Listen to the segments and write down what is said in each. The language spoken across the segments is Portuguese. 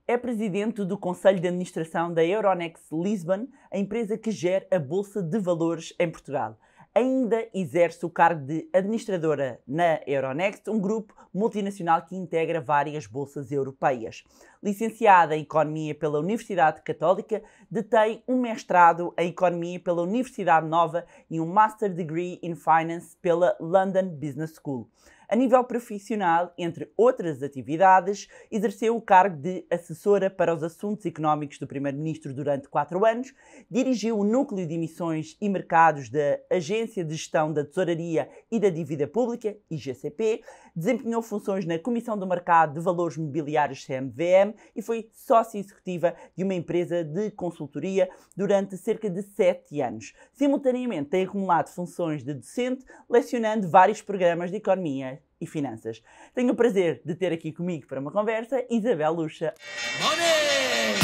É presidente do Conselho de Administração da Euronext Lisbon, a empresa que gera a Bolsa de Valores em Portugal. Ainda exerce o cargo de administradora na Euronext, um grupo multinacional que integra várias bolsas europeias. Licenciada em Economia pela Universidade Católica, detém um mestrado em Economia pela Universidade Nova e um Master Degree in Finance pela London Business School. A nível profissional, entre outras atividades, exerceu o cargo de assessora para os assuntos económicos do Primeiro-Ministro durante 4 anos, dirigiu o Núcleo de Emissões e Mercados da Agência de Gestão da Tesouraria e da Dívida Pública, IGCP, desempenhou funções na Comissão do Mercado de Valores Mobiliários, CMVM, e foi sócia executiva de uma empresa de consultoria durante cerca de 7 anos. Simultaneamente, tem acumulado funções de docente, lecionando vários programas de economia e finanças. Tenho o prazer de ter aqui comigo para uma conversa Isabel Lucha. Money!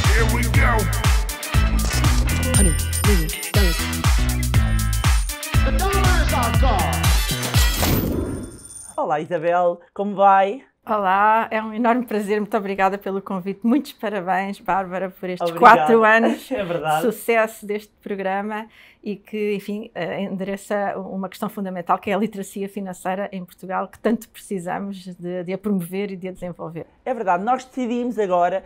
Here we go! The dollar is our god! Olá Isabel, como vai? Olá, é um enorme prazer, muito obrigada pelo convite. Muitos parabéns, Bárbara, por estes Obrigado. 4 anos É verdade. de sucesso deste programa e que, enfim, endereça uma questão fundamental, que é a literacia financeira em Portugal, que tanto precisamos de a promover e de a desenvolver. É verdade, nós decidimos agora,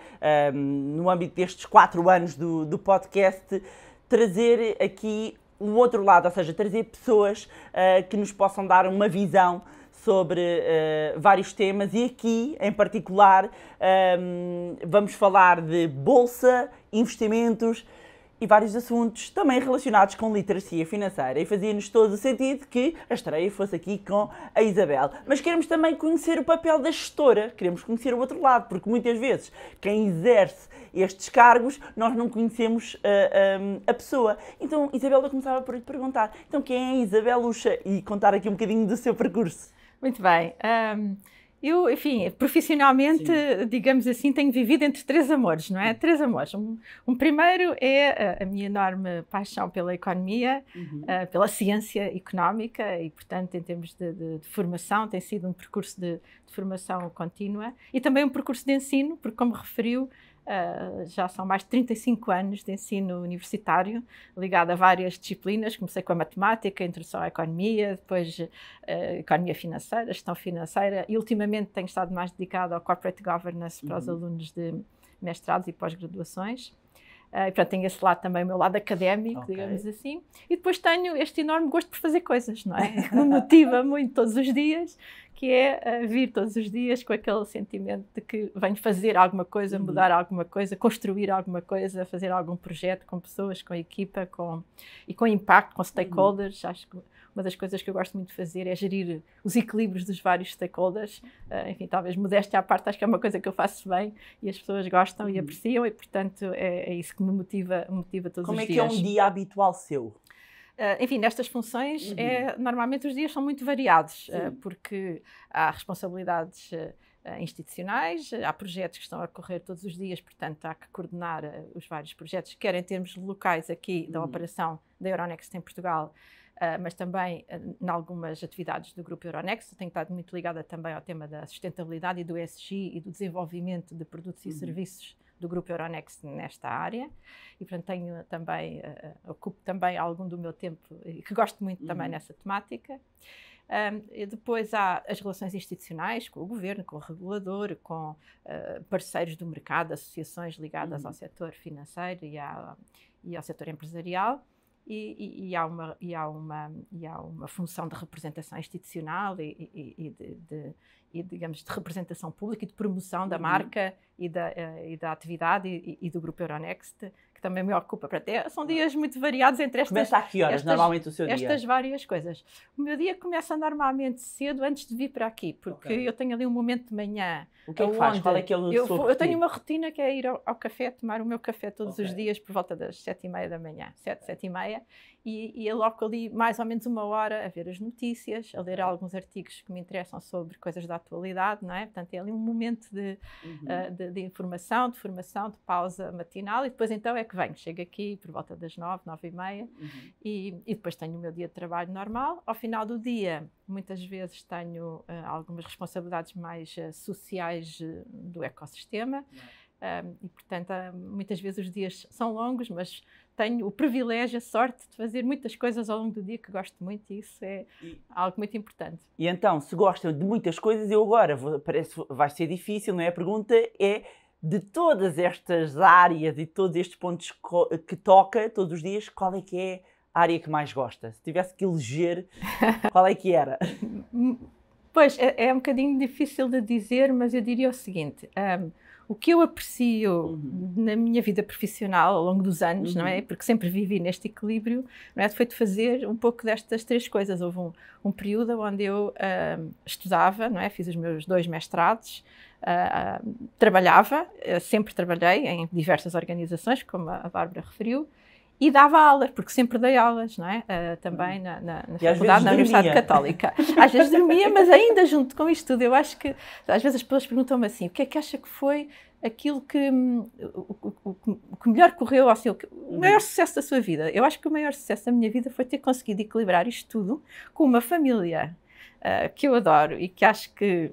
no âmbito destes 4 anos do podcast, trazer aqui um outro lado, ou seja, trazer pessoas que nos possam dar uma visão sobre vários temas e aqui, em particular, vamos falar de bolsa, investimentos e vários assuntos também relacionados com literacia financeira. E fazia-nos todo o sentido que a estreia fosse aqui com a Isabel. Mas queremos também conhecer o papel da gestora, queremos conhecer o outro lado, porque muitas vezes quem exerce estes cargos, nós não conhecemos a pessoa. Então, Isabel, eu começava por lhe perguntar, então quem é a Isabel Lucha? E contar aqui um bocadinho do seu percurso. Muito bem. Eu, enfim, profissionalmente, digamos assim, tenho vivido entre 3 amores, não é? 3 amores. Um primeiro é a minha enorme paixão pela economia, pela ciência económica e, portanto, em termos de formação, tem sido um percurso de formação contínua e também um percurso de ensino, porque, como referiu, já são mais de 35 anos de ensino universitário, ligado a várias disciplinas. Comecei com a matemática, a introdução à economia, depois economia financeira, gestão financeira e ultimamente tenho estado mais dedicada ao corporate governance para os alunos de mestrados e pós-graduações. E, portanto, tenho esse lado também, o meu lado académico, digamos assim. E depois tenho este enorme gosto por fazer coisas, não é? Que me motiva muito todos os dias, que é vir todos os dias com aquele sentimento de que venho fazer alguma coisa, mudar alguma coisa, construir alguma coisa, fazer algum projeto com pessoas, com a equipa, e com impacto, com stakeholders. Acho que uma das coisas que eu gosto muito de fazer é gerir os equilíbrios dos vários stakeholders. Enfim, talvez modéstia à parte, acho que é uma coisa que eu faço bem e as pessoas gostam e apreciam e, portanto, é isso que me motiva todos Como os é dias. que é um dia habitual seu? Enfim, nestas funções, normalmente os dias são muito variados, porque há responsabilidades institucionais, há projetos que estão a correr todos os dias, portanto há que coordenar os vários projetos, quer em termos locais aqui da operação da Euronext em Portugal, mas também em algumas atividades do Grupo Euronext. Eu tenho estado muito ligada também ao tema da sustentabilidade e do ESG e do desenvolvimento de produtos e serviços do Grupo Euronext nesta área e, portanto, tenho também, ocupo também algum do meu tempo, que gosto muito também nessa temática. E depois há as relações institucionais com o governo, com o regulador, com parceiros do mercado, associações ligadas ao setor financeiro e ao setor empresarial. E há uma função de representação institucional e digamos, de representação pública e de promoção da marca e da atividade e do Grupo Euronext, que também me ocupa. São dias muito variados entre estas... Começa a que horas, normalmente, o seu dia? Estas várias coisas. O meu dia começa normalmente cedo, antes de vir para aqui, porque eu tenho ali um momento de manhã. O que é que faz? Qual é que é o seu eu tenho uma rotina que é ir ao café, tomar o meu café todos os dias por volta das 7h30 da manhã, 7h30, e aloco ali mais ou menos 1 hora a ver as notícias, a ler alguns artigos que me interessam sobre coisas da atualidade, não é? Portanto, é ali um momento de informação, de formação, de pausa matinal e depois então é que venho. Chego aqui por volta das 9, 9h30 e depois tenho o meu dia de trabalho normal. Ao final do dia, muitas vezes tenho algumas responsabilidades mais sociais do ecossistema. E, portanto, muitas vezes os dias são longos, mas tenho o privilégio, a sorte de fazer muitas coisas ao longo do dia que gosto muito e isso é algo muito importante. E então, se gostam de muitas coisas, eu agora, parece vai ser difícil, não é? A pergunta é, de todas estas áreas e todos estes pontos que toca todos os dias, qual é que é a área que mais gosta? Se tivesse que eleger, qual é que era? Pois, é um bocadinho difícil de dizer, mas eu diria o seguinte... o que eu aprecio na minha vida profissional ao longo dos anos, não é? Porque sempre vivi neste equilíbrio, não é? Foi de fazer um pouco destas três coisas. Houve um período onde eu estudava, não é? Fiz os meus 2 mestrados, trabalhava, sempre trabalhei em diversas organizações, como a Bárbara referiu, e dava aulas, porque sempre dei aulas, não é? Também na faculdade, na Universidade Católica. Às vezes dormia, mas ainda junto com isto tudo, eu acho que, às vezes as pessoas perguntam-me assim, o que é que acha que foi aquilo que o melhor correu, assim, o maior sucesso da sua vida? Eu acho que o maior sucesso da minha vida foi ter conseguido equilibrar isto tudo com uma família que eu adoro e que acho que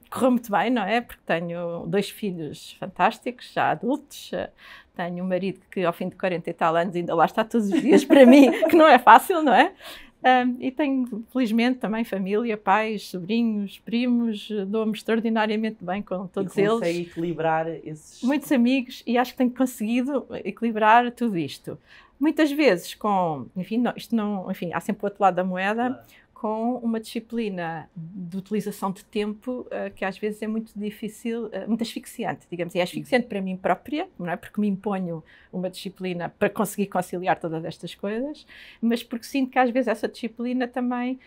correu muito bem, não é? Porque tenho 2 filhos fantásticos, já adultos, tenho um marido que ao fim de 40 e tal anos ainda lá está todos os dias para mim, que não é fácil, não é? E tenho, felizmente, também família, pais, sobrinhos, primos, dou-me extraordinariamente bem com todos eles. E consegue equilibrar esses... Muitos amigos e acho que tenho conseguido equilibrar tudo isto. Muitas vezes com, enfim, enfim, há sempre o outro lado da moeda, claro. Com uma disciplina de utilização de tempo que às vezes é muito difícil, muito asfixiante, digamos. E é asfixiante para mim própria, não é? Porque me imponho uma disciplina para conseguir conciliar todas estas coisas, mas porque sinto que às vezes essa disciplina também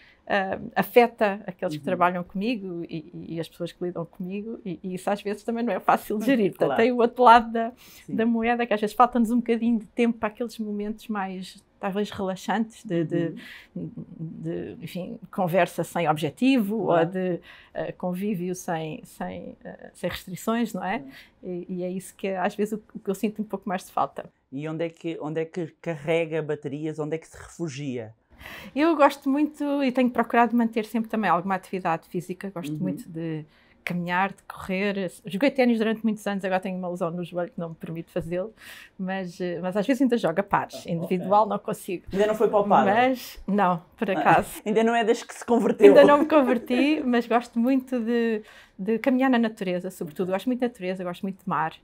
afeta aqueles que trabalham comigo e as pessoas que lidam comigo e isso às vezes também não é fácil de gerir. Portanto, claro. Tem o outro lado da moeda, que às vezes falta-nos um bocadinho de tempo para aqueles momentos mais... talvez relaxantes, de enfim, conversa sem objetivo, claro. Ou de convívio sem restrições, não é? E é isso que às vezes o que eu sinto um pouco mais de falta. E onde é que carrega baterias, onde é que se refugia? Eu gosto muito e tenho procurado manter sempre também alguma atividade física, gosto muito de caminhar, de correr. Joguei ténis durante muitos anos, agora tenho uma lesão no joelho que não me permite fazê-lo, mas às vezes ainda jogo a pares, individual não consigo. Ainda não foi palpado? Mas, não, por acaso. Ainda não é das que se converteu? Ainda não me converti, mas gosto muito de caminhar na natureza, sobretudo. Gosto muito de natureza, gosto muito de mar.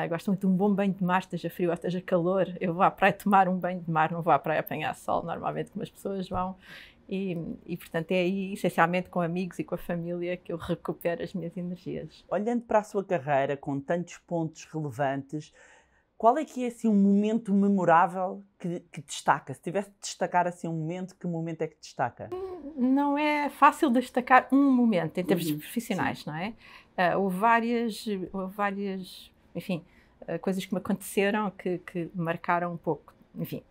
Gosto muito de um bom banho de mar, esteja frio ou esteja calor. Eu vou à praia tomar um banho de mar, não vou à praia apanhar sol, normalmente como as pessoas vão. E, portanto, é aí, essencialmente, com amigos e com a família que eu recupero as minhas energias. Olhando para a sua carreira, com tantos pontos relevantes, qual é que é, assim, um momento memorável que destaca? Se tivesse de destacar, assim, um momento, que momento é que destaca? Não é fácil destacar um momento, em termos profissionais, sim. Não é? Houve várias, enfim, coisas que me aconteceram que marcaram um pouco, enfim.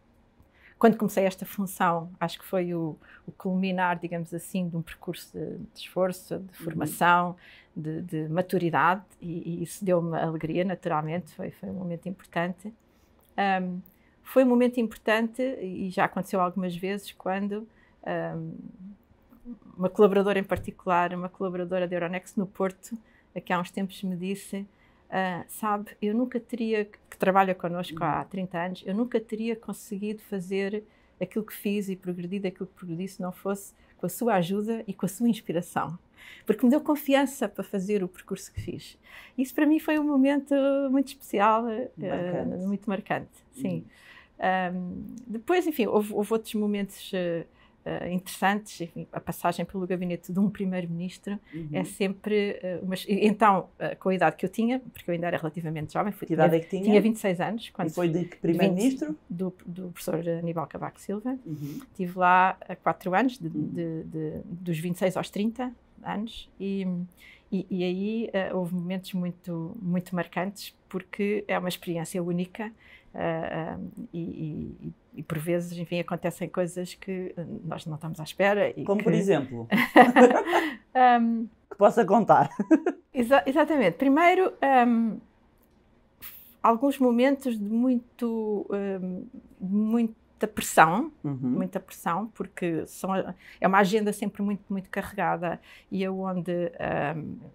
Quando comecei esta função, acho que foi o culminar, digamos assim, de um percurso de esforço, de formação, de maturidade, e isso deu-me alegria, naturalmente, foi um momento importante. Foi um momento importante, e já aconteceu algumas vezes, quando uma colaboradora em particular, uma colaboradora da Euronext no Porto, que há uns tempos me disse... sabe, eu nunca teria, que trabalha connosco há 30 anos, eu nunca teria conseguido fazer aquilo que fiz e progredir aquilo que progredi se não fosse com a sua ajuda e com a sua inspiração. Porque me deu confiança para fazer o percurso que fiz. Isso para mim foi um momento muito especial, muito marcante. Sim. Depois, enfim, houve outros momentos interessantes, enfim, a passagem pelo gabinete de um primeiro-ministro é sempre então, com a idade que eu tinha, porque eu ainda era relativamente jovem, que idade é que tinha? Tinha 26 anos. Quando e foi de que primeiro-ministro? Do professor Aníbal Cavaco Silva. Estive lá há 4 anos, dos 26 aos 30 anos, e aí houve momentos muito, muito marcantes, porque é uma experiência única. E por vezes, enfim, acontecem coisas que nós não estamos à espera. Como por exemplo? Que possa contar. Exatamente. Primeiro, alguns momentos de muita muita pressão, porque é uma agenda sempre muito, muito carregada e onde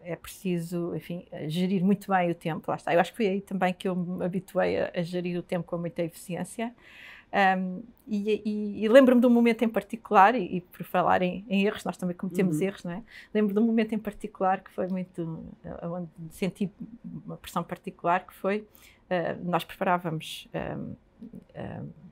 é preciso, enfim, gerir muito bem o tempo. Lá está. Eu acho que foi aí também que eu me habituei a gerir o tempo com muita eficiência. E lembro-me de um momento em particular, e por falar em erros, nós também cometemos erros, não é? Lembro de um momento em particular que foi muito, onde senti uma pressão particular, que foi, nós preparávamos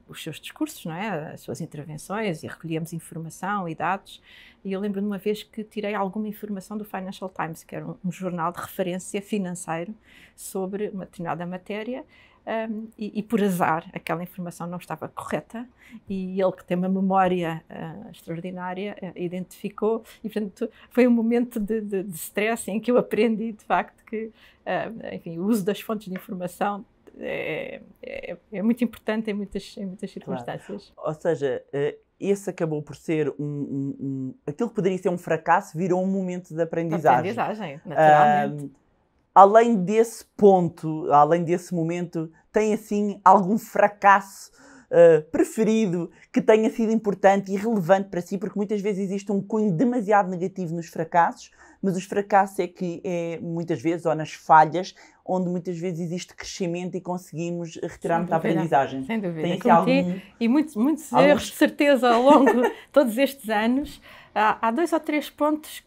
os seus discursos, não é? As suas intervenções, e recolhíamos informação e dados, e eu lembro de uma vez que tirei alguma informação do Financial Times, que era um jornal de referência financeiro sobre uma determinada matéria, e por azar aquela informação não estava correta, e ele, que tem uma memória extraordinária, identificou, e portanto foi um momento de stress em que eu aprendi de facto que enfim, o uso das fontes de informação é muito importante em muitas circunstâncias. Claro. Ou seja, esse acabou por ser aquilo que poderia ser um fracasso, virou um momento de aprendizagem. Naturalmente. Além desse ponto, além desse momento, tem assim algum fracasso preferido que tenha sido importante e relevante para si? Porque muitas vezes existe um cunho demasiado negativo nos fracassos, mas os fracassos é que muitas vezes, ou nas falhas, onde muitas vezes existe crescimento e conseguimos retirar muita aprendizagem. Sem dúvida. Tem aqui e muitos erros, de certeza, ao longo de todos estes anos. Há 2 ou 3 pontos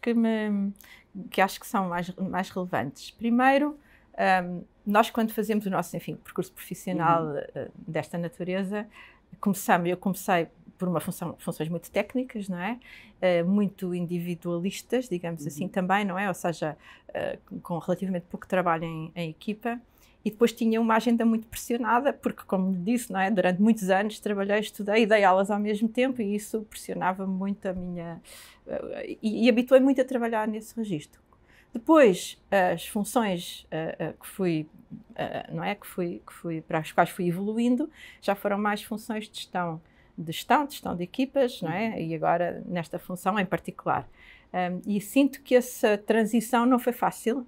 que acho que são mais relevantes. Primeiro, nós quando fazemos o nosso, enfim, percurso profissional desta natureza, eu comecei por funções muito técnicas, não é? Muito individualistas, digamos assim, também, não é? Ou seja, com relativamente pouco trabalho em equipa. E depois tinha uma agenda muito pressionada, porque, como disse, não é? Durante muitos anos trabalhei, estudei e dei aulas ao mesmo tempo, e isso pressionava muito a minha... E habituei muito a trabalhar nesse registro. Depois, as funções que fui, para as quais fui evoluindo, já foram mais funções de gestão de equipas, não é? E agora nesta função em particular. E sinto que essa transição não foi fácil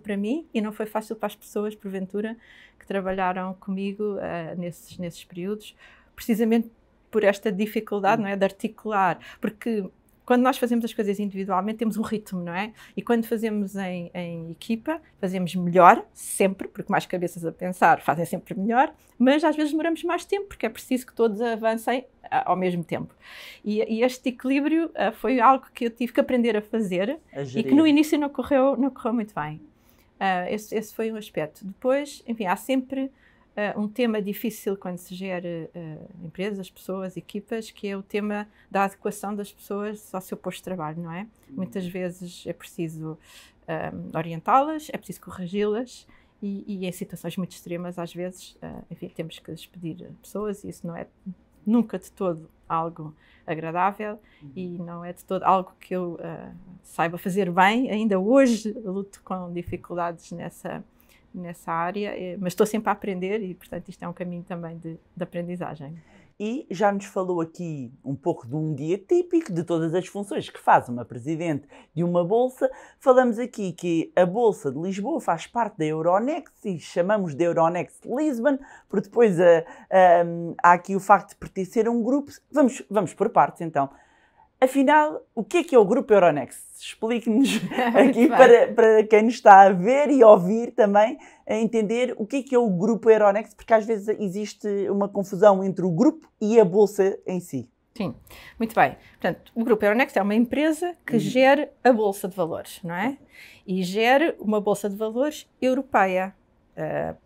para mim e não foi fácil para as pessoas, porventura, que trabalharam comigo nesses períodos, precisamente por esta dificuldade, não é, de articular, porque quando nós fazemos as coisas individualmente temos um ritmo, não é? E quando fazemos em equipa, fazemos melhor, sempre, porque mais cabeças a pensar fazem sempre melhor, mas às vezes demoramos mais tempo, porque é preciso que todos avancem ao mesmo tempo. E este equilíbrio foi algo que eu tive que aprender a fazer e que no início não correu muito bem. Esse foi um aspecto. Depois, enfim, há sempre um tema difícil quando se gera empresas, pessoas, equipas, que é o tema da adequação das pessoas ao seu posto de trabalho, não é? Muitas vezes é preciso orientá-las, é preciso corrigi-las e em situações muito extremas, às vezes, enfim, temos que despedir pessoas e isso não é nunca de todo algo agradável e não é de todo algo que eu saiba fazer bem. Ainda hoje luto com dificuldades nessa área, mas estou sempre a aprender e, portanto, isto é um caminho também de aprendizagem. E já nos falou aqui um pouco de um dia típico, de todas as funções que faz uma presidente de uma bolsa. Falamos aqui que a Bolsa de Lisboa faz parte da Euronext e chamamos de Euronext Lisbon, porque depois há aqui o facto de pertencer a um grupo. Vamos por partes, então. Afinal, o que é o Grupo Euronext? Explique-nos aqui para quem nos está a ver e ouvir também, a entender o que é o Grupo Euronext, porque às vezes existe uma confusão entre o grupo e a Bolsa em si. Sim, muito bem. Portanto, o Grupo Euronext é uma empresa que gera a Bolsa de Valores, não é? E gera uma Bolsa de Valores europeia,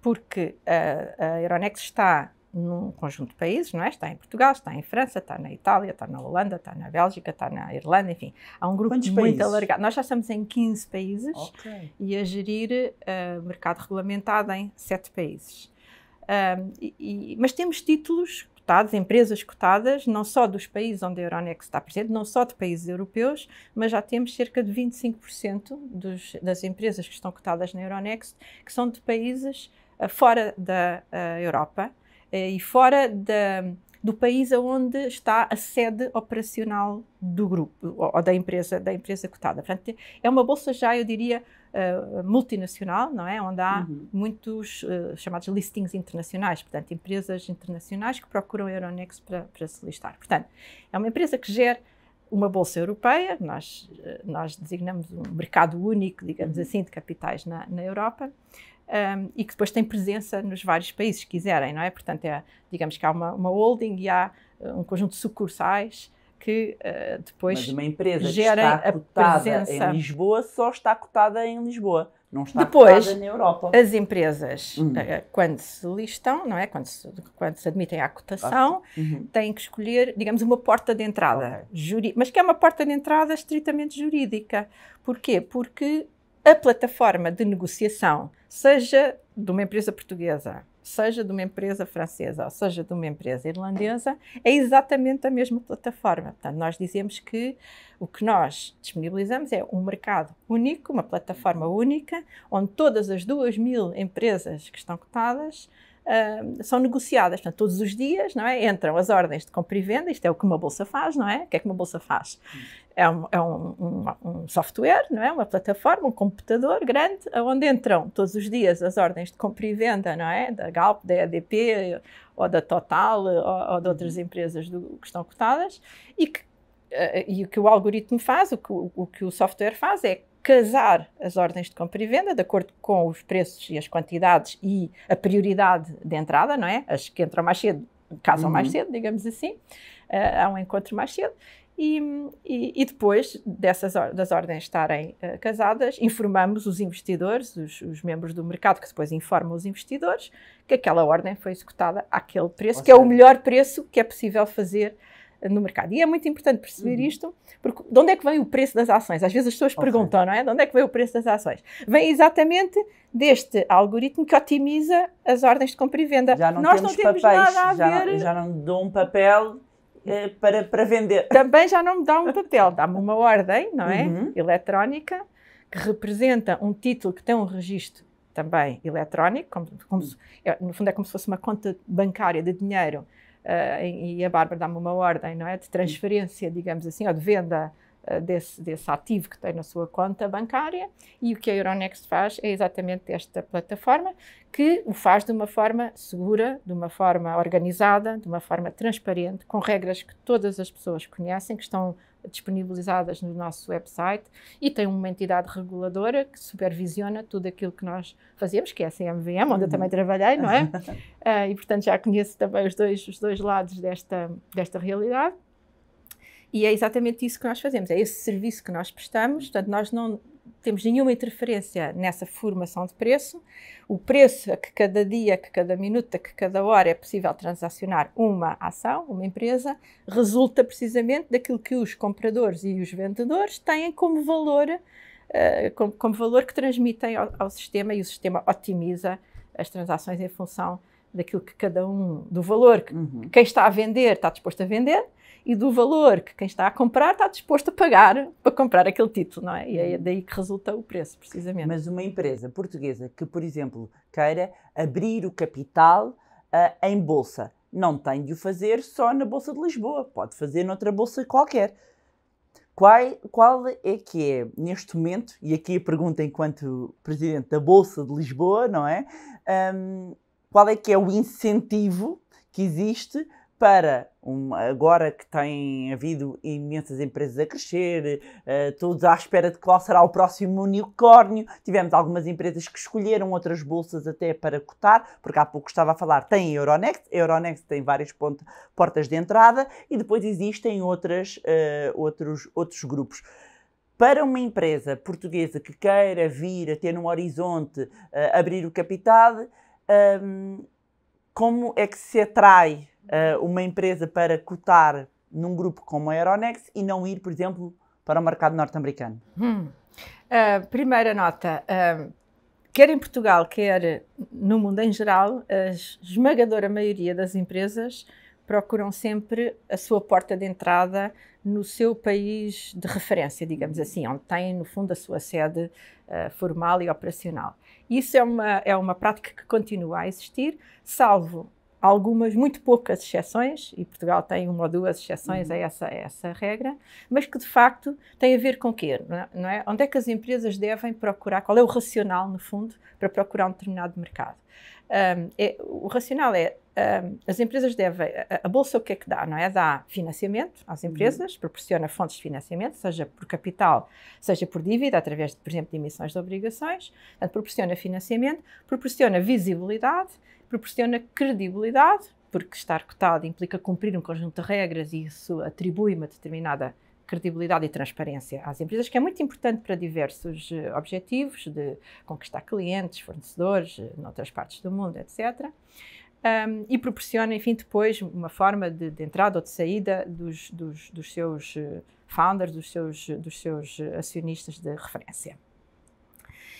porque a Euronext está num conjunto de países, não é? Está em Portugal, está em França, está na Itália, está na Holanda, está na Bélgica, está na Irlanda, enfim. Há um grupo muito alargado. Nós já estamos em 15 países e a gerir mercado regulamentado em 7 países. Mas temos títulos cotados, empresas cotadas, não só dos países onde a Euronext está presente, não só de países europeus, mas já temos cerca de 25% das empresas que estão cotadas na Euronext, que são de países fora da Europa, e fora do país onde está a sede operacional do grupo ou da empresa cotada. Portanto, é uma bolsa já, eu diria, multinacional, não é? Onde há muitos chamados listings internacionais, portanto, empresas internacionais que procuram a Euronext para se listar. Portanto, é uma empresa que gera uma bolsa europeia, nós designamos um mercado único, digamos assim, de capitais na Europa, e que depois tem presença nos vários países, se quiserem, não é? Portanto, digamos que há uma holding e há um conjunto de sucursais que depois Mas uma empresa gerem que está cotada presença em Lisboa só está cotada em Lisboa, não está depois, cotada na Europa. as empresas, quando se listam, não é? Quando se admitem à cotação, têm que escolher, digamos, uma porta de entrada, mas que é uma porta de entrada estritamente jurídica. Porquê? Porque a plataforma de negociação, seja de uma empresa portuguesa, seja de uma empresa francesa, ou seja de uma empresa irlandesa, é exatamente a mesma plataforma. Portanto, nós dizemos que o que nós disponibilizamos é um mercado único, uma plataforma única, onde todas as 2.000 empresas que estão cotadas são negociadas. Portanto, todos os dias, não é? Entram as ordens de compra e venda, isto é o que uma bolsa faz, não é? O que é que uma bolsa faz? É um software, não é? Uma plataforma, um computador grande, onde entram todos os dias as ordens de compra e venda, não é? Da Galp, da EDP, ou da Total, ou de outras empresas que estão cotadas, e o que o algoritmo faz, o que o software faz é casar as ordens de compra e venda de acordo com os preços e as quantidades e a prioridade de entrada, não é? As que entram mais cedo casam mais cedo, digamos assim, há um encontro mais cedo. E depois das ordens estarem casadas, informamos os investidores, os membros do mercado, que depois informam os investidores, que aquela ordem foi executada àquele preço, que é o melhor preço que é possível fazer no mercado. E é muito importante perceber isto, porque de onde é que vem o preço das ações? Às vezes as pessoas perguntam, não é? De onde é que vem o preço das ações? Vem exatamente deste algoritmo que otimiza as ordens de compra e venda. Já não Nós temos não temos papéis, nada a ver. já não dou um papel para vender. Também já não me dá um papel, dá-me uma ordem, não é? Eletrónica, que representa um título que tem um registro também eletrónico, no fundo é como se fosse uma conta bancária de dinheiro, e a Bárbara dá-me uma ordem, não é? De transferência, digamos assim, ou de venda desse ativo que tem na sua conta bancária, e o que a Euronext faz é exatamente esta plataforma, que o faz de uma forma segura, de uma forma organizada, de uma forma transparente, com regras que todas as pessoas conhecem, que estão disponibilizadas no nosso website, e tem uma entidade reguladora que supervisiona tudo aquilo que nós fazemos, que é a CMVM, onde eu também trabalhei, não é? E portanto já conheço também os dois lados desta realidade. E é exatamente isso que nós fazemos, é esse serviço que nós prestamos. Portanto, nós não temos nenhuma interferência nessa formação de preço. O preço a que cada dia, a que cada minuto, a que cada hora é possível transacionar uma ação, uma empresa, resulta precisamente daquilo que os compradores e os vendedores têm como valor, como valor que transmitem ao sistema, e o sistema otimiza as transações em função daquilo que cada um, do valor que quem está a vender está disposto a vender, e do valor que quem está a comprar está disposto a pagar para comprar aquele título, não é? E é daí que resulta o preço, precisamente. Mas uma empresa portuguesa que, por exemplo, queira abrir o capital em bolsa, não tem de o fazer só na Bolsa de Lisboa, pode fazer noutra bolsa qualquer. Qual é que é, neste momento, e aqui a pergunta enquanto Presidente da Bolsa de Lisboa, não é? Qual é que é o incentivo que existe para, agora que tem havido imensas empresas a crescer, todos à espera de qual será o próximo unicórnio. Tivemos algumas empresas que escolheram outras bolsas até para cotar, porque há pouco estava a falar, tem a Euronext tem várias portas de entrada, e depois existem outros grupos. Para uma empresa portuguesa que queira vir a ter no horizonte abrir o capital, como é que se atrai uma empresa para cotar num grupo como a Euronext e não ir, por exemplo, para o mercado norte-americano? Primeira nota, quer em Portugal, quer no mundo em geral, a esmagadora maioria das empresas procuram sempre a sua porta de entrada no seu país de referência, digamos assim, onde têm, no fundo, a sua sede formal e operacional. Isso é uma prática que continua a existir, salvo algumas, muito poucas exceções, e Portugal tem uma ou duas exceções a essa regra, mas que de facto tem a ver com o quê? Não é? Onde é que as empresas devem procurar, qual é o racional, no fundo, para procurar um determinado mercado? O racional é, as empresas devem, a Bolsa o que é que dá? Não é? Dá financiamento às empresas, proporciona fontes de financiamento, seja por capital, seja por dívida, através, por exemplo, de emissões de obrigações, portanto, proporciona financiamento, proporciona visibilidade, proporciona credibilidade, porque estar cotado implica cumprir um conjunto de regras e isso atribui uma determinada credibilidade e transparência às empresas, que é muito importante para diversos objetivos, de conquistar clientes, fornecedores, noutras partes do mundo, etc. E proporciona, enfim, depois uma forma de entrada ou de saída dos seus founders, dos seus acionistas de referência.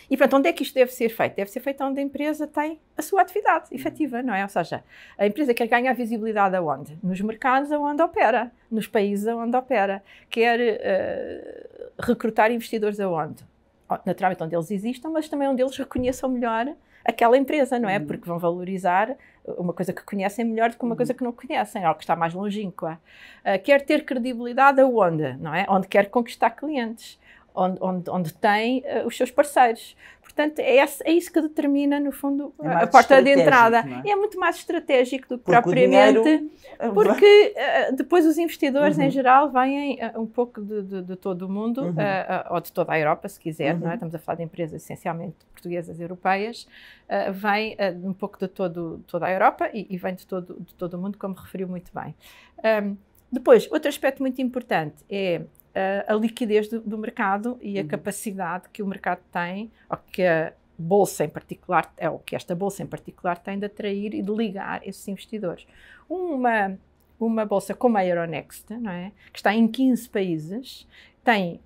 E, portanto, onde é que isto deve ser feito? Deve ser feito onde a empresa tem a sua atividade efetiva, não é? Ou seja, a empresa quer ganhar visibilidade aonde? Nos mercados aonde opera, nos países aonde opera. Quer recrutar investidores aonde? Naturalmente onde eles existam, mas também onde eles reconheçam melhor aquela empresa, não é? Porque vão valorizar uma coisa que conhecem melhor do que uma coisa que não conhecem, ou que está mais longínqua. Quer ter credibilidade aonde? Não é? Onde quer conquistar clientes. Onde tem os seus parceiros. Portanto, é isso que determina, no fundo, a porta de entrada. Não é? É muito mais estratégico do que Porque propriamente, porque depois os investidores, em geral, vêm um pouco de todo o mundo, ou de toda a Europa, se quiser, não é? Estamos a falar de empresas essencialmente portuguesas e europeias, vem um pouco de toda a Europa e vem de todo o mundo, como referiu muito bem. Depois, outro aspecto muito importante é a liquidez do mercado e a capacidade que o mercado tem, ou que a Bolsa em particular, ou que esta Bolsa em particular tem de atrair e de ligar esses investidores. Uma Bolsa como a Euronext, não é? Que está em 15 países, tem,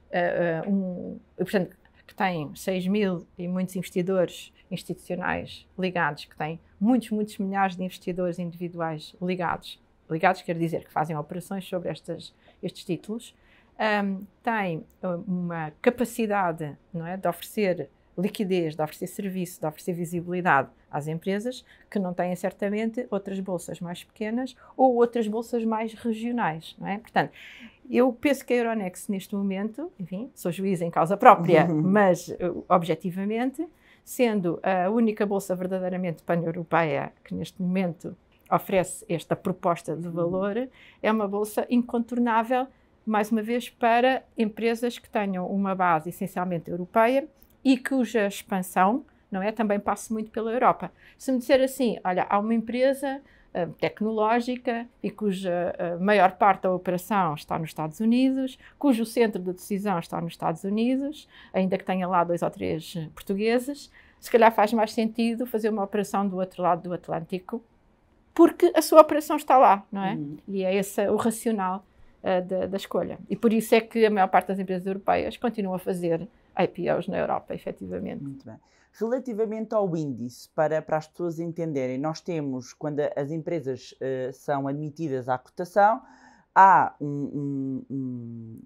portanto, que tem 6 mil e muitos investidores institucionais ligados, que tem muitos milhares de investidores individuais ligados quer dizer que fazem operações sobre estes títulos, tem uma capacidade, não é, de oferecer liquidez, de oferecer serviço, de oferecer visibilidade às empresas que não têm certamente outras bolsas mais pequenas ou outras bolsas mais regionais, não é? Portanto, eu penso que a Euronext neste momento, enfim, sou juiz em causa própria, mas objetivamente, sendo a única bolsa verdadeiramente pan-europeia que neste momento oferece esta proposta de valor, é uma bolsa incontornável, mais uma vez, para empresas que tenham uma base essencialmente europeia e cuja expansão, não é, também passe muito pela Europa. Se me disser assim, olha, há uma empresa tecnológica e cuja maior parte da operação está nos Estados Unidos, cujo centro de decisão está nos Estados Unidos, ainda que tenha lá 2 ou 3 portugueses, se calhar faz mais sentido fazer uma operação do outro lado do Atlântico, porque a sua operação está lá, não é? E é esse o racional da escolha. E por isso é que a maior parte das empresas europeias continuam a fazer IPOs na Europa, efetivamente. Muito bem. Relativamente ao índice, para as pessoas entenderem, nós temos, quando as empresas são admitidas à cotação, há um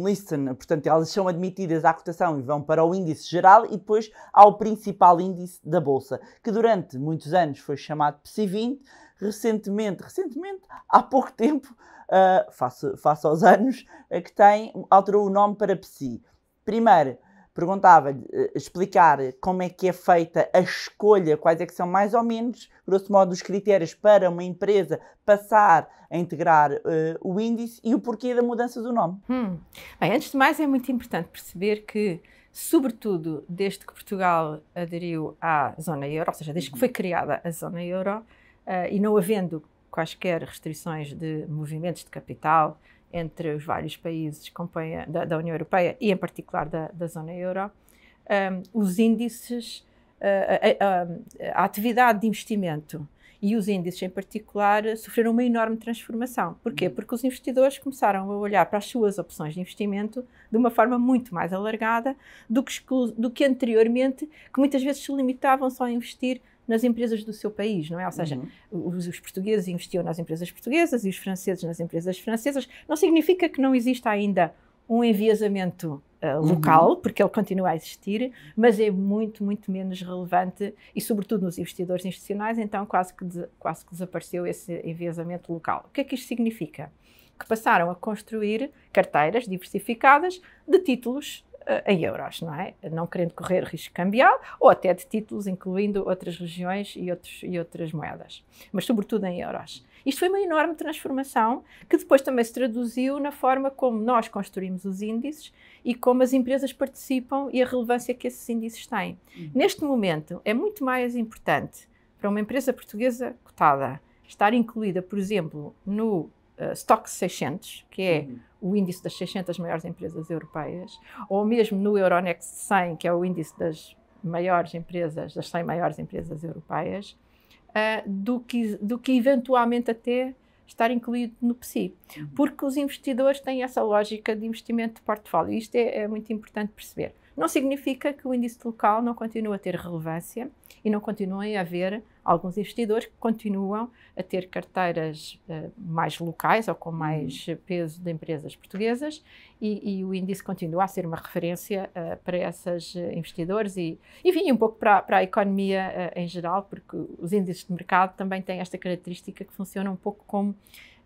listen, portanto, elas são admitidas à cotação e vão para o índice geral e depois há o principal índice da Bolsa, que durante muitos anos foi chamado PSI20, recentemente, há pouco tempo, face aos anos, que alterou o nome para PSI. Primeiro, perguntava-lhe explicar como é que é feita a escolha, quais é que são mais ou menos, grosso modo, os critérios para uma empresa passar a integrar o índice e o porquê da mudança do nome. Bem, antes de mais é muito importante perceber que, sobretudo desde que Portugal aderiu à zona euro, ou seja, desde que foi criada a zona euro, e não havendo quaisquer restrições de movimentos de capital entre os vários países que compõem da União Europeia e, em particular, da zona euro, os índices, a atividade de investimento e os índices, em particular, sofreram uma enorme transformação. Porquê? Porque os investidores começaram a olhar para as suas opções de investimento de uma forma muito mais alargada do que anteriormente, que muitas vezes se limitavam só a investir nas empresas do seu país, não é? Ou seja, os portugueses investiam nas empresas portuguesas e os franceses nas empresas francesas. Não significa que não exista ainda um enviesamento local, porque ele continua a existir, mas é muito, muito menos relevante e, sobretudo, nos investidores institucionais, então quase que desapareceu esse enviesamento local. O que é que isto significa? Que passaram a construir carteiras diversificadas de títulos em euros, não é? Não querendo correr risco cambial, ou até de títulos incluindo outras regiões e outras moedas, mas sobretudo em euros. Isto foi uma enorme transformação que depois também se traduziu na forma como nós construímos os índices e como as empresas participam e a relevância que esses índices têm. Neste momento, é muito mais importante para uma empresa portuguesa cotada estar incluída, por exemplo, no Stoxx 600, que é o índice das 600 maiores empresas europeias, ou mesmo no Euronext 100, que é o índice das maiores empresas, das 100 maiores empresas europeias, do que eventualmente até estar incluído no PSI. Porque os investidores têm essa lógica de investimento de portfólio. Isto é muito importante perceber. Não significa que o índice local não continue a ter relevância e não continuem a haver alguns investidores que continuam a ter carteiras mais locais ou com mais peso de empresas portuguesas e o índice continua a ser uma referência para esses investidores e, enfim, um pouco para a economia em geral, porque os índices de mercado também têm esta característica que funcionam um pouco como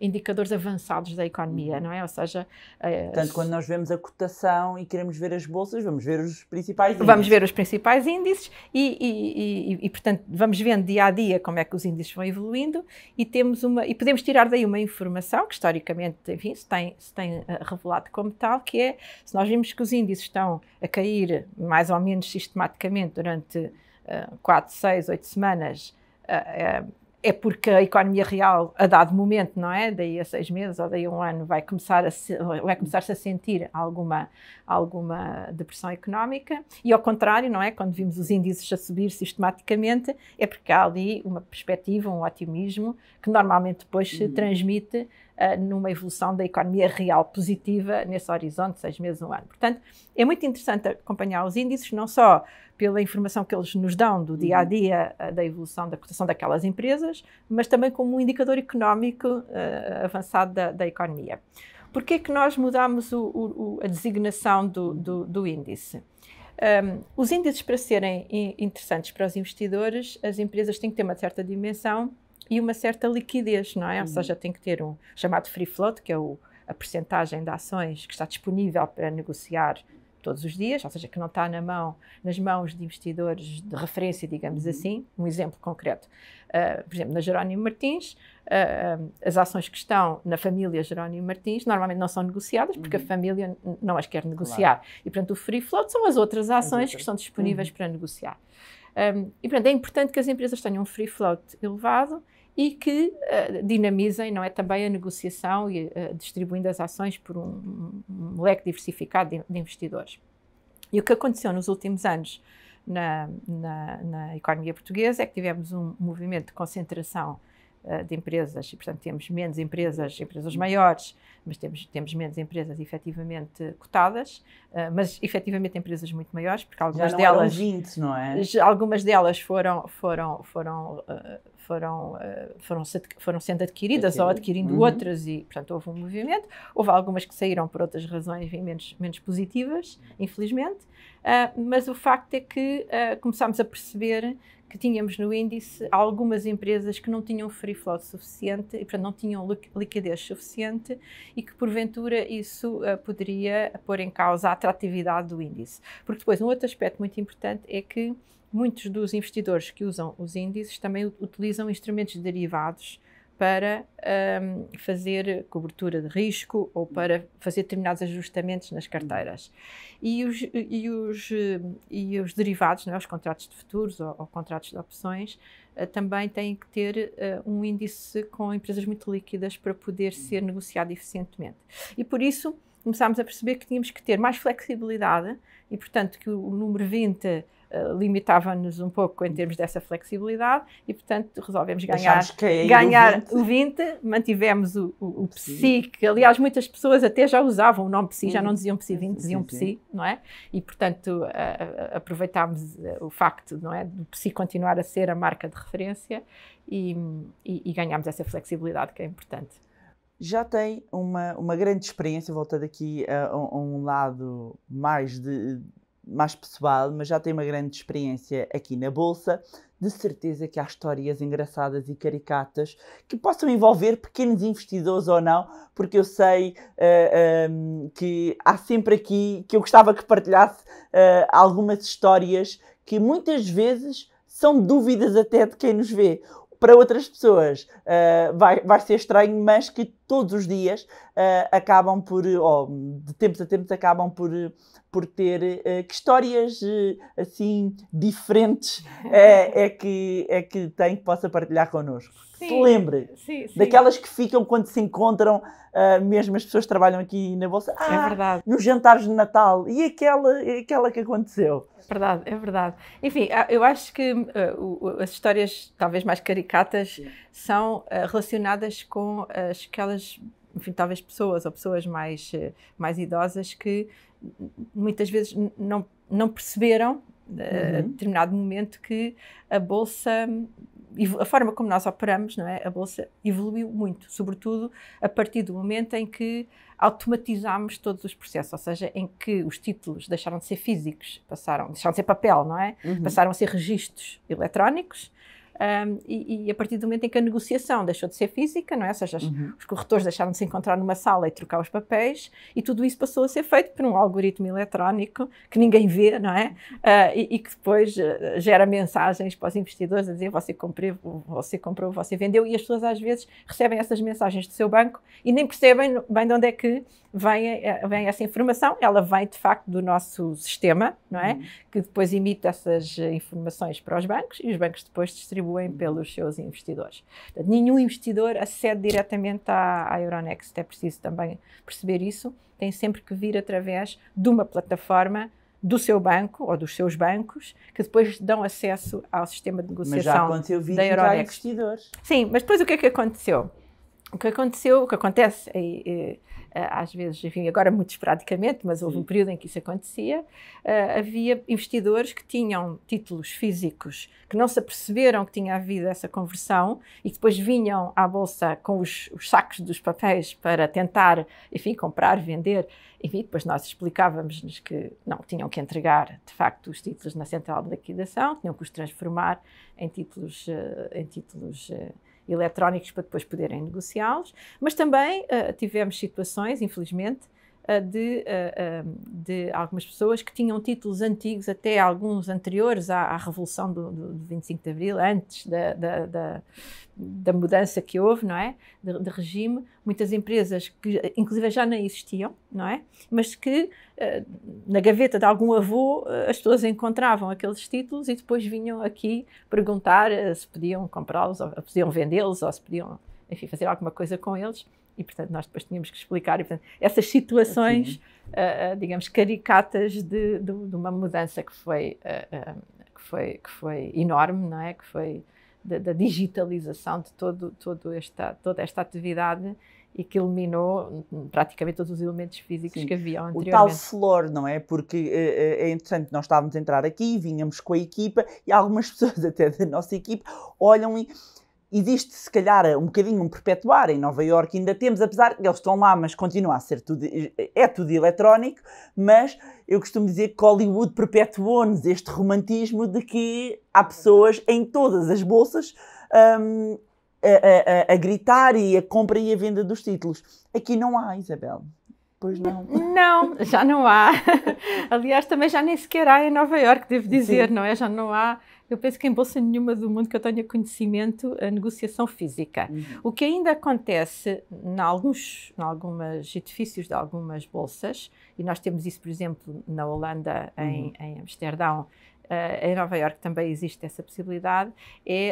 indicadores avançados da economia, não é? Ou seja... Portanto, quando nós vemos a cotação e queremos ver as bolsas, vamos ver os principais índices. Vamos ver os principais índices e, portanto, vamos vendo dia a dia como é que os índices vão evoluindo e podemos tirar daí uma informação que, historicamente, enfim, se tem revelado como tal, que é, se nós vimos que os índices estão a cair mais ou menos sistematicamente durante 4, 6, 8 semanas, é porque a economia real, a dado momento, não é? Daí a 6 meses ou daí a 1 ano, vai começar-se a sentir alguma depressão económica e, ao contrário, não é? Quando vimos os índices a subir sistematicamente, é porque há ali uma perspectiva, um otimismo, que normalmente depois se transmite numa evolução da economia real positiva nesse horizonte, 6 meses, 1 ano. Portanto, é muito interessante acompanhar os índices, não só pela informação que eles nos dão do dia-a-dia da evolução da cotação daquelas empresas, mas também como um indicador económico avançado da economia. Porquê é que nós mudamos a designação do índice? Os índices, para serem interessantes para os investidores, as empresas têm que ter uma certa dimensão e uma certa liquidez, não é? Ou seja, tem que ter um chamado free float, que é a percentagem de ações que está disponível para negociar todos os dias, ou seja, que não está nas mãos de investidores de referência, digamos assim. Um exemplo concreto, por exemplo, na Jerónimo Martins, as ações que estão na família Jerónimo Martins normalmente não são negociadas porque a família não as quer negociar. Claro. E, portanto, o free float são as outras ações que estão disponíveis para negociar. E, portanto, é importante que as empresas tenham um free float elevado e que dinamizem, não é, também a negociação e distribuindo as ações por um leque diversificado de investidores. E o que aconteceu nos últimos anos na economia portuguesa é que tivemos um movimento de concentração de empresas e, portanto, temos menos empresas maiores, mas temos menos empresas efetivamente cotadas, mas efetivamente empresas muito maiores, porque algumas delas... 20, não é? Algumas delas foram sendo adquiridas ou adquirindo outras e, portanto, houve um movimento. Houve algumas que saíram por outras razões menos positivas, infelizmente, mas o facto é que começámos a perceber que tínhamos no índice algumas empresas que não tinham free float suficiente e, portanto, não tinham liquidez suficiente e que, porventura, isso poderia pôr em causa a atratividade do índice. Porque depois, um outro aspecto muito importante é que muitos dos investidores que usam os índices também utilizam instrumentos derivados para fazer cobertura de risco ou para fazer determinados ajustamentos nas carteiras. E os derivados, não é? Os contratos de futuros ou contratos de opções, também têm que ter um índice com empresas muito líquidas para poder ser negociado eficientemente. E por isso começámos a perceber que tínhamos que ter mais flexibilidade e, portanto, que o número 20 limitava-nos um pouco em termos dessa flexibilidade e, portanto, resolvemos ganhar o 20, mantivemos o PSI, que, aliás, muitas pessoas até já usavam o nome PSI, já não diziam PSI 20, diziam PSI, não é? E, portanto, aproveitámos o facto, não é, do PSI continuar a ser a marca de referência e ganhámos essa flexibilidade que é importante. já tem uma grande experiência, voltando aqui a um lado mais pessoal, mas já tem uma grande experiência aqui na Bolsa. De certeza que há histórias engraçadas e caricatas que possam envolver pequenos investidores ou não, porque eu sei que há sempre aqui, que eu gostava que partilhasse algumas histórias que muitas vezes são dúvidas até de quem nos vê. Para outras pessoas vai ser estranho, mas que todos os dias acabam por, ou de tempos a tempos, acabam por ter que histórias assim diferentes é que tem que possa partilhar connosco. Sim, se lembre sim. daquelas que ficam quando se encontram, mesmo as pessoas que trabalham aqui na Bolsa, é verdade. nos jantares de Natal, e aquela que aconteceu. É verdade. Enfim, eu acho que as histórias talvez mais caricatas são relacionadas com aquelas, enfim, talvez pessoas ou pessoas mais idosas que muitas vezes não perceberam a determinado momento que a Bolsa, a forma como nós operamos, não é? A Bolsa evoluiu muito, sobretudo a partir do momento em que automatizámos todos os processos, ou seja, em que os títulos deixaram de ser físicos, deixaram de ser papel, não é? Passaram a ser registros eletrónicos. E a partir do momento em que a negociação deixou de ser física, não é? Ou seja, os corretores deixaram de se encontrar numa sala e trocar os papéis, e tudo isso passou a ser feito por um algoritmo eletrónico que ninguém vê, não é? E que depois gera mensagens para os investidores a dizer você comprou, você vendeu, e as pessoas às vezes recebem essas mensagens do seu banco e nem percebem bem de onde é que vem essa informação. Ela vem de facto do nosso sistema, não é? Que depois emite essas informações para os bancos e os bancos depois distribuem pelos seus investidores. Portanto, nenhum investidor acede diretamente à Euronext, é preciso também perceber isso. Tem sempre que vir através de uma plataforma do seu banco ou dos seus bancos, que depois dão acesso ao sistema de negociação da Euronext. Mas já aconteceu vir cá investidores. Sim, mas depois o que é que aconteceu? O que acontece, às vezes, enfim, agora muito esporadicamente, mas houve um período em que isso acontecia, havia investidores que tinham títulos físicos que não se aperceberam que tinha havido essa conversão e que depois vinham à Bolsa com os sacos dos papéis para tentar, enfim, comprar, vender. Enfim, depois nós explicávamos-nos que não, tinham que entregar, de facto, os títulos na central de liquidação, tinham que os transformar em títulos eletrónicos para depois poderem negociá-los, mas também tivemos situações, infelizmente, de algumas pessoas que tinham títulos antigos, até alguns anteriores à Revolução do 25 de Abril, antes da mudança que houve, não é? De regime, muitas empresas que inclusive já não existiam, não é? Mas que na gaveta de algum avô as pessoas encontravam aqueles títulos e depois vinham aqui perguntar se podiam comprá-los, ou podiam vendê-los, ou se podiam, enfim, fazer alguma coisa com eles. E, portanto, nós depois tínhamos que explicar. E, portanto, essas situações, digamos, caricatas de uma mudança que foi enorme, não é? Que foi da digitalização de toda esta atividade e que eliminou praticamente todos os elementos físicos que haviam anteriormente. O tal floor, não é? Porque é interessante, nós estávamos a entrar aqui, vínhamos com a equipa e algumas pessoas até da nossa equipa olham e existe se calhar um bocadinho um perpetuar em Nova Iorque, ainda temos, apesar que eles estão lá, mas continua a ser tudo eletrónico, mas eu costumo dizer que Hollywood perpetuou-nos este romantismo de que há pessoas em todas as bolsas a gritar e a compra e a venda dos títulos. Aqui não há, Isabel. Pois não. Não, já não há. Aliás, também já nem sequer há em Nova Iorque, devo dizer, não é? Já não há. Eu penso que em bolsa nenhuma do mundo que eu tenha conhecimento a negociação física. O que ainda acontece em alguns edifícios de algumas bolsas, e nós temos isso, por exemplo, na Holanda, em Amsterdão, em Nova Iorque também existe essa possibilidade,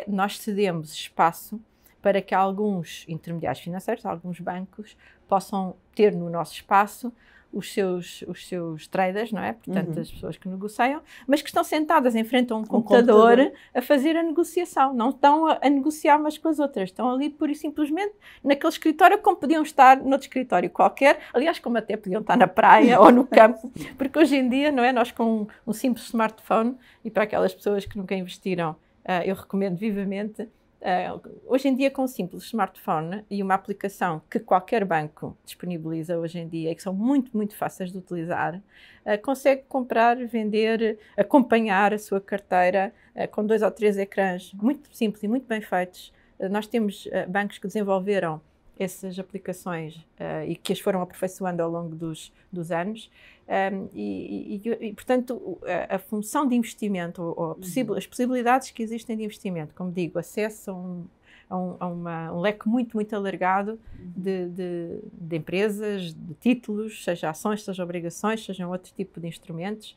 nós cedemos espaço para que alguns intermediários financeiros, alguns bancos, possam ter no nosso espaço os seus traders, não é? Portanto, as pessoas que negociam, mas que estão sentadas em frente a um computador a fazer a negociação. Não estão a negociar umas com as outras. Estão ali, pura e simplesmente, naquele escritório, como podiam estar noutro escritório qualquer. Aliás, como até podiam estar na praia ou no campo. Porque hoje em dia, não é? Nós com um simples smartphone, e para aquelas pessoas que nunca investiram, eu recomendo vivamente Hoje em dia, com um simples smartphone e uma aplicação que qualquer banco disponibiliza hoje em dia e que são muito, muito fáceis de utilizar, consegue comprar, vender, acompanhar a sua carteira com 2 ou 3 ecrãs muito simples e muito bem feitos. Nós temos bancos que desenvolveram essas aplicações e que as foram aperfeiçoando ao longo dos anos. Portanto, a função de investimento, ou as possibilidades que existem de investimento, como digo, acesso a um leque muito, muito alargado de empresas, de títulos, seja ações, seja obrigações, sejam outro tipo de instrumentos,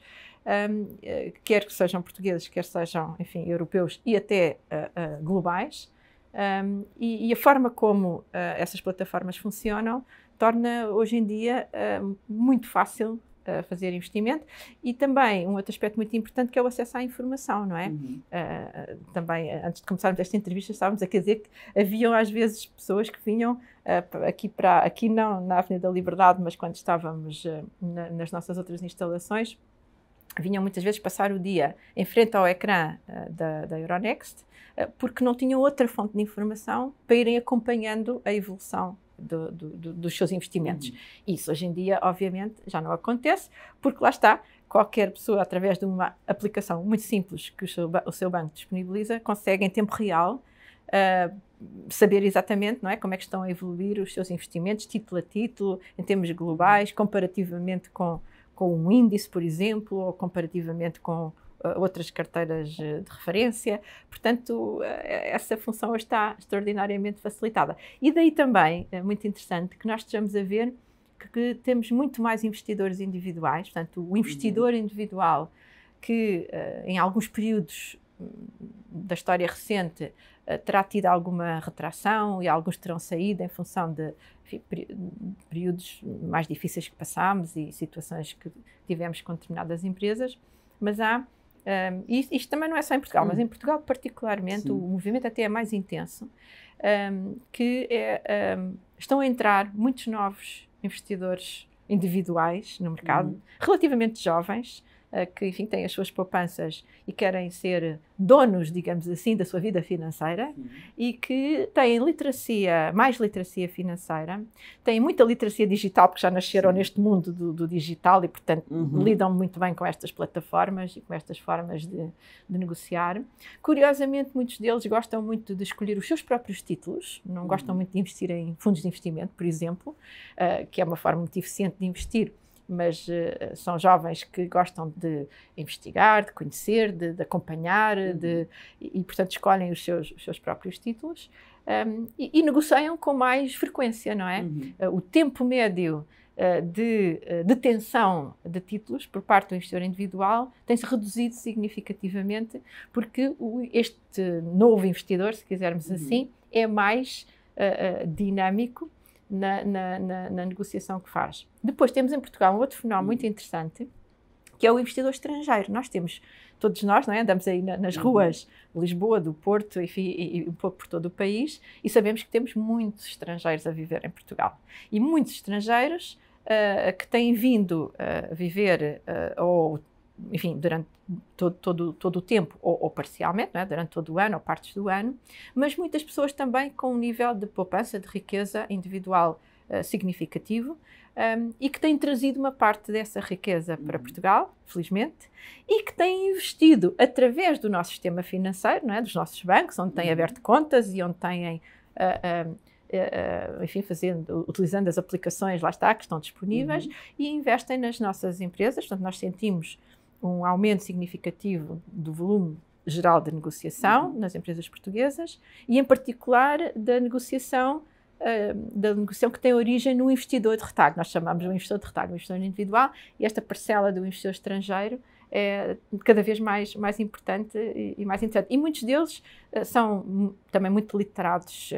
quer que sejam portugueses, quer sejam, enfim, europeus e até globais. E a forma como essas plataformas funcionam torna hoje em dia muito fácil fazer investimento, e também um outro aspecto muito importante, que é o acesso à informação, não é? Também, antes de começarmos esta entrevista, estávamos a dizer que haviam às vezes pessoas que vinham aqui não na Avenida da Liberdade, mas quando estávamos nas nossas outras instalações, vinham muitas vezes passar o dia em frente ao ecrã da Euronext, porque não tinham outra fonte de informação para irem acompanhando a evolução dos seus investimentos. Isso hoje em dia, obviamente, já não acontece, porque lá está, qualquer pessoa, através de uma aplicação muito simples que o seu banco disponibiliza, consegue em tempo real saber exatamente, não é, como é que estão a evoluir os seus investimentos, título a título, em termos globais, comparativamente com um índice, por exemplo, ou comparativamente com outras carteiras de referência. Portanto, essa função hoje está extraordinariamente facilitada. E daí também, é muito interessante que nós estejamos a ver que temos muito mais investidores individuais, portanto, o investidor individual que em alguns períodos da história recente terá tido alguma retração, e alguns terão saído em função de períodos mais difíceis que passámos e situações que tivemos com determinadas empresas, mas há, isto também não é só em Portugal, mas em Portugal particularmente, o movimento até é mais intenso, estão a entrar muitos novos investidores individuais no mercado, relativamente jovens, que, enfim, têm as suas poupanças e querem ser donos, digamos assim, da sua vida financeira, e que têm mais literacia financeira, têm muita literacia digital, porque já nasceram neste mundo do digital e, portanto, lidam muito bem com estas plataformas e com estas formas de negociar. Curiosamente, muitos deles gostam muito de escolher os seus próprios títulos, não gostam muito de investir em fundos de investimento, por exemplo, que é uma forma muito eficiente de investir, mas são jovens que gostam de investigar, de conhecer, de acompanhar, e portanto escolhem os seus próprios títulos e negociam com mais frequência, não é? O tempo médio de detenção de títulos por parte do investidor individual tem-se reduzido significativamente, porque este novo investidor, se quisermos assim, é mais dinâmico na negociação que faz. Depois temos em Portugal um outro fenómeno muito interessante, que é o investidor estrangeiro. Nós temos, todos nós, não é? Andamos aí nas ruas de Lisboa, do Porto, enfim, e um pouco por todo o país, e sabemos que temos muitos estrangeiros a viver em Portugal. E muitos estrangeiros que têm vindo a viver, ou, enfim, durante todo o tempo, ou parcialmente, não é? Durante todo o ano, ou partes do ano, mas muitas pessoas também com um nível de poupança, de riqueza individual significativo, e que têm trazido uma parte dessa riqueza para Portugal, felizmente, e que têm investido através do nosso sistema financeiro, não é? Dos nossos bancos, onde têm aberto contas e onde têm, enfim, utilizando as aplicações, lá está, que estão disponíveis, e investem nas nossas empresas. Portanto, nós sentimos um aumento significativo do volume geral de negociação nas empresas portuguesas, e em particular da negociação que tem origem no investidor de retalho. Nós chamamos de investidor de retalho, o investidor individual, e esta parcela do investidor estrangeiro é cada vez mais importante e mais interessante. E muitos deles são também muito literados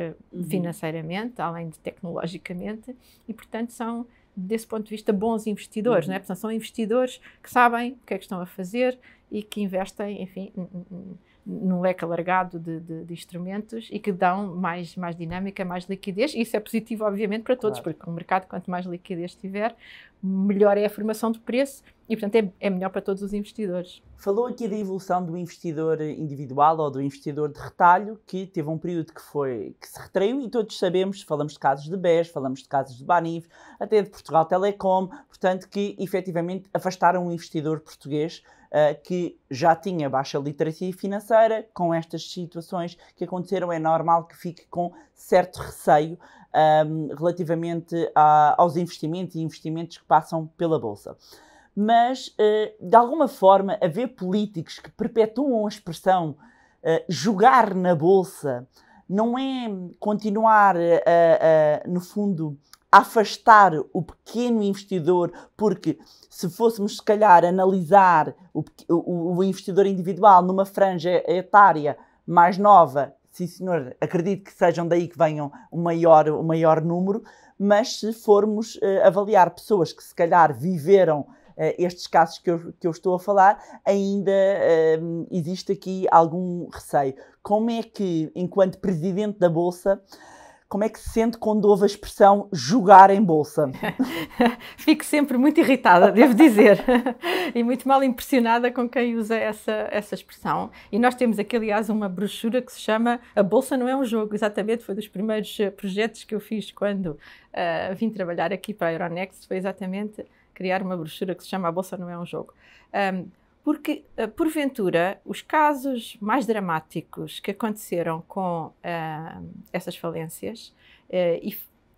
financeiramente, além de tecnologicamente, e portanto são, desse ponto de vista, bons investidores, não é? Portanto, são investidores que sabem o que é que estão a fazer e que investem, enfim, num leque alargado de instrumentos e que dão mais dinâmica, mais liquidez. E isso é positivo, obviamente, para todos, porque o mercado, quanto mais liquidez tiver, melhor é a formação do preço e, portanto, é melhor para todos os investidores. Falou aqui da evolução do investidor individual ou do investidor de retalho, que teve um período que se retraiu e todos sabemos, falamos de casos de BES, falamos de casos de Banif, até de Portugal Telecom, portanto que efetivamente afastaram o investidor português que já tinha baixa literacia financeira. Com estas situações que aconteceram é normal que fique com certo receio relativamente aos investimentos e investimentos que passam pela Bolsa. Mas, de alguma forma, haver políticos que perpetuam a expressão jogar na Bolsa não é continuar, no fundo, a afastar o pequeno investidor, porque se fôssemos, se calhar, analisar o investidor individual numa franja etária mais nova, sim senhor, acredito que sejam daí que venham o maior número, mas se formos avaliar pessoas que se calhar viveram estes casos que eu estou a falar, ainda existe aqui algum receio. Como é que, enquanto presidente da Bolsa, como é que se sente quando ouve a expressão jogar em Bolsa? Fico sempre muito irritada, devo dizer, e muito mal impressionada com quem usa essa expressão. E nós temos aqui, aliás, uma brochura que se chama A Bolsa Não é um Jogo. Exatamente, foi dos primeiros projetos que eu fiz quando vim trabalhar aqui para a Euronext, foi exatamente criar uma brochura que se chama A Bolsa Não é um Jogo. Porque, porventura, os casos mais dramáticos que aconteceram com essas falências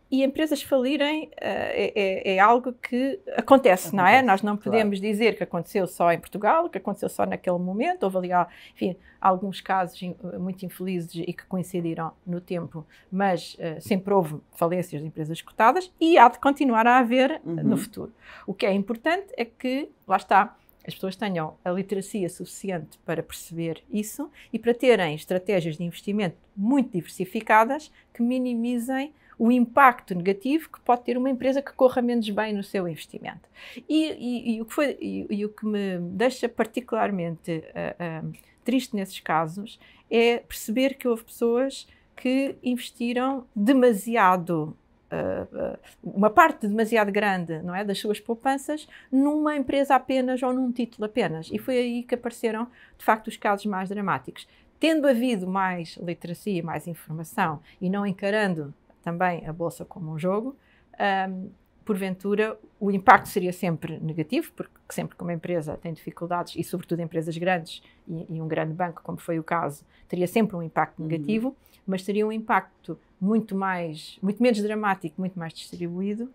e empresas falirem é algo que acontece, não é? Nós não podemos dizer que aconteceu só em Portugal, que aconteceu só naquele momento. Houve ali, enfim, alguns casos muito infelizes e que coincidiram no tempo, mas sempre houve falências de empresas cotadas e há de continuar a haver no futuro. O que é importante é que, lá está, as pessoas tenham a literacia suficiente para perceber isso e para terem estratégias de investimento muito diversificadas que minimizem o impacto negativo que pode ter uma empresa que corra menos bem no seu investimento. E o que me deixa particularmente triste nesses casos é perceber que houve pessoas que investiram demasiado, uma parte demasiado grande, não é, das suas poupanças numa empresa apenas ou num título apenas. E foi aí que apareceram, de facto, os casos mais dramáticos. Tendo havido mais literacia, mais informação e não encarando também a Bolsa como um jogo, porventura o impacto seria sempre negativo, porque sempre que uma empresa tem dificuldades, e sobretudo empresas grandes e um grande banco, como foi o caso, teria sempre um impacto negativo, mas teria um impacto muito menos dramático, muito mais distribuído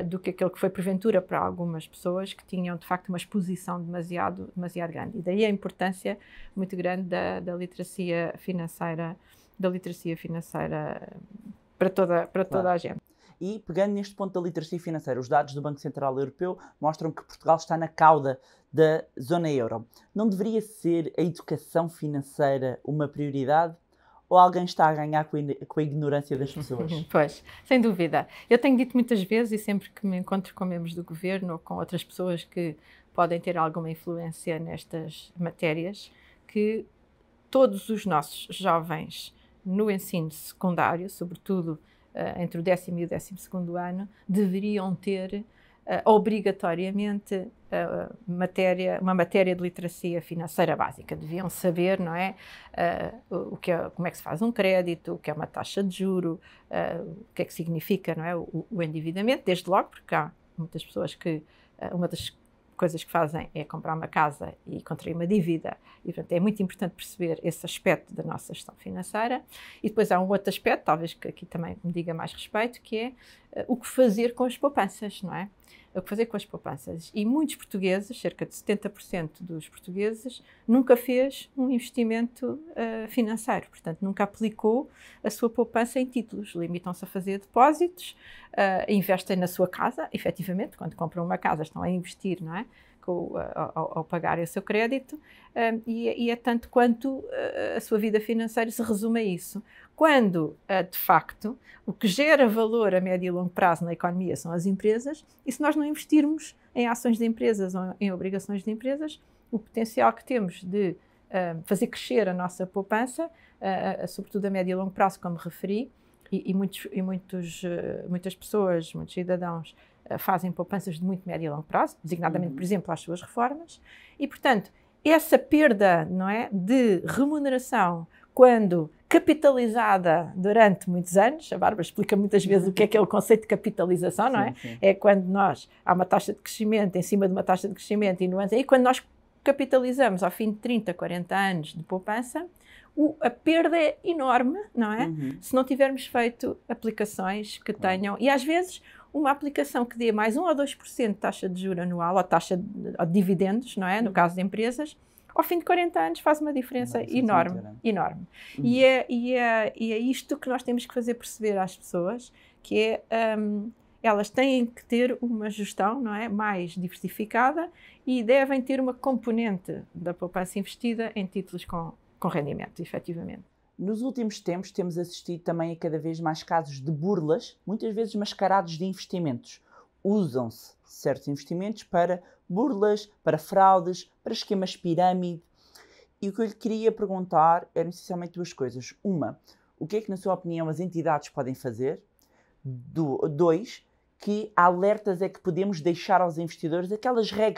do que aquele que foi porventura para algumas pessoas que tinham de facto uma exposição demasiado grande. E daí a importância muito grande da literacia financeira, para toda a gente. E, pegando neste ponto da literacia financeira, os dados do Banco Central Europeu mostram que Portugal está na cauda da zona euro. Não deveria ser a educação financeira uma prioridade? Ou alguém está a ganhar com a ignorância das pessoas? Pois, sem dúvida. Eu tenho dito muitas vezes, e sempre que me encontro com membros do governo ou com outras pessoas que podem ter alguma influência nestas matérias, que todos os nossos jovens no ensino secundário, sobretudo entre o 10º e o 12º ano, deveriam ter obrigatoriamente uma matéria de literacia financeira básica. Deviam saber, não é, como é que se faz um crédito, o que é uma taxa de juro, o que é que significa, não é, o endividamento, desde logo, porque há muitas pessoas que uma das coisas que fazem é comprar uma casa e contrair uma dívida, e portanto é muito importante perceber esse aspecto da nossa gestão financeira. E depois há um outro aspecto, talvez que aqui também me diga mais respeito, que é o que fazer com as poupanças, não é? O que fazer com as poupanças. E muitos portugueses, cerca de 70% dos portugueses, nunca fez um investimento financeiro, portanto nunca aplicou a sua poupança em títulos, limitam-se a fazer depósitos, investem na sua casa, efetivamente, quando compram uma casa estão a investir, não é? Ao pagarem o seu crédito, e é tanto quanto a sua vida financeira se resume a isso. Quando, de facto, o que gera valor a médio e longo prazo na economia são as empresas, e se nós não investirmos em ações de empresas ou em obrigações de empresas, o potencial que temos de fazer crescer a nossa poupança, sobretudo a médio e longo prazo, como referi, muitas pessoas, muitos cidadãos fazem poupanças de muito médio e longo prazo, designadamente, por exemplo, às suas reformas, e, portanto, essa perda, não é, de remuneração, quando capitalizada durante muitos anos, a Bárbara explica muitas vezes o que é o conceito de capitalização, não é? Sim, sim. É quando há uma taxa de crescimento em cima de uma taxa de crescimento e quando nós capitalizamos ao fim de 30, 40 anos de poupança, a perda é enorme, não é? Se não tivermos feito aplicações que tenham, e às vezes uma aplicação que dê mais 1 ou 2% de taxa de juros anual, ou taxa de dividendos, não é? No caso de empresas, ao fim de 40 anos faz uma diferença enorme, enorme. E é isto que nós temos que fazer perceber às pessoas, que é, elas têm que ter uma gestão, não é, mais diversificada e devem ter uma componente da poupança investida em títulos com rendimento, efetivamente. Nos últimos tempos temos assistido também a cada vez mais casos de burlas, muitas vezes mascarados de investimentos. Usam-se certos investimentos para burlas, para fraudes, para esquemas pirâmide. E o que eu lhe queria perguntar eram essencialmente duas coisas. Uma, o que é que, na sua opinião, as entidades podem fazer? Dois, que alertas é que podemos deixar aos investidores, aquelas red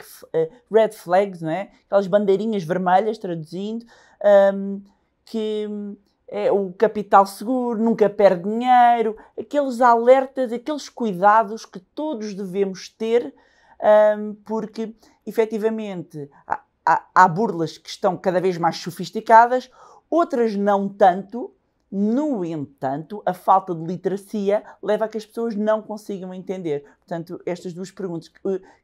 flags, não é? Aquelas bandeirinhas vermelhas, traduzindo, que é o capital seguro, nunca perde dinheiro, aqueles alertas, aqueles cuidados que todos devemos ter, porque, efetivamente, há burlas que estão cada vez mais sofisticadas, outras não tanto. No entanto, a falta de literacia leva a que as pessoas não consigam entender. Portanto, estas duas perguntas,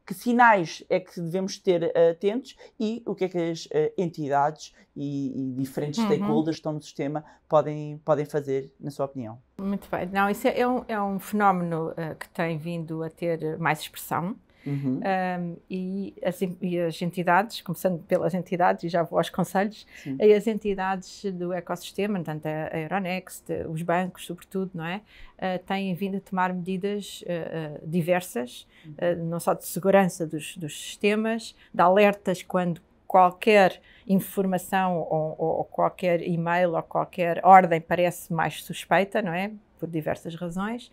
que sinais é que devemos ter atentos e o que é que as entidades e diferentes stakeholders que estão no sistema podem fazer, na sua opinião? Muito bem. Não, isso é um fenómeno que tem vindo a ter mais expressão. E as entidades, começando pelas entidades, e já vou aos conselhos, e as entidades do ecossistema, tanto a Euronext, os bancos, sobretudo, não é? Têm vindo a tomar medidas diversas, não só de segurança dos sistemas, de alertas quando qualquer informação ou qualquer e-mail ou qualquer ordem parece mais suspeita, não é? Por diversas razões.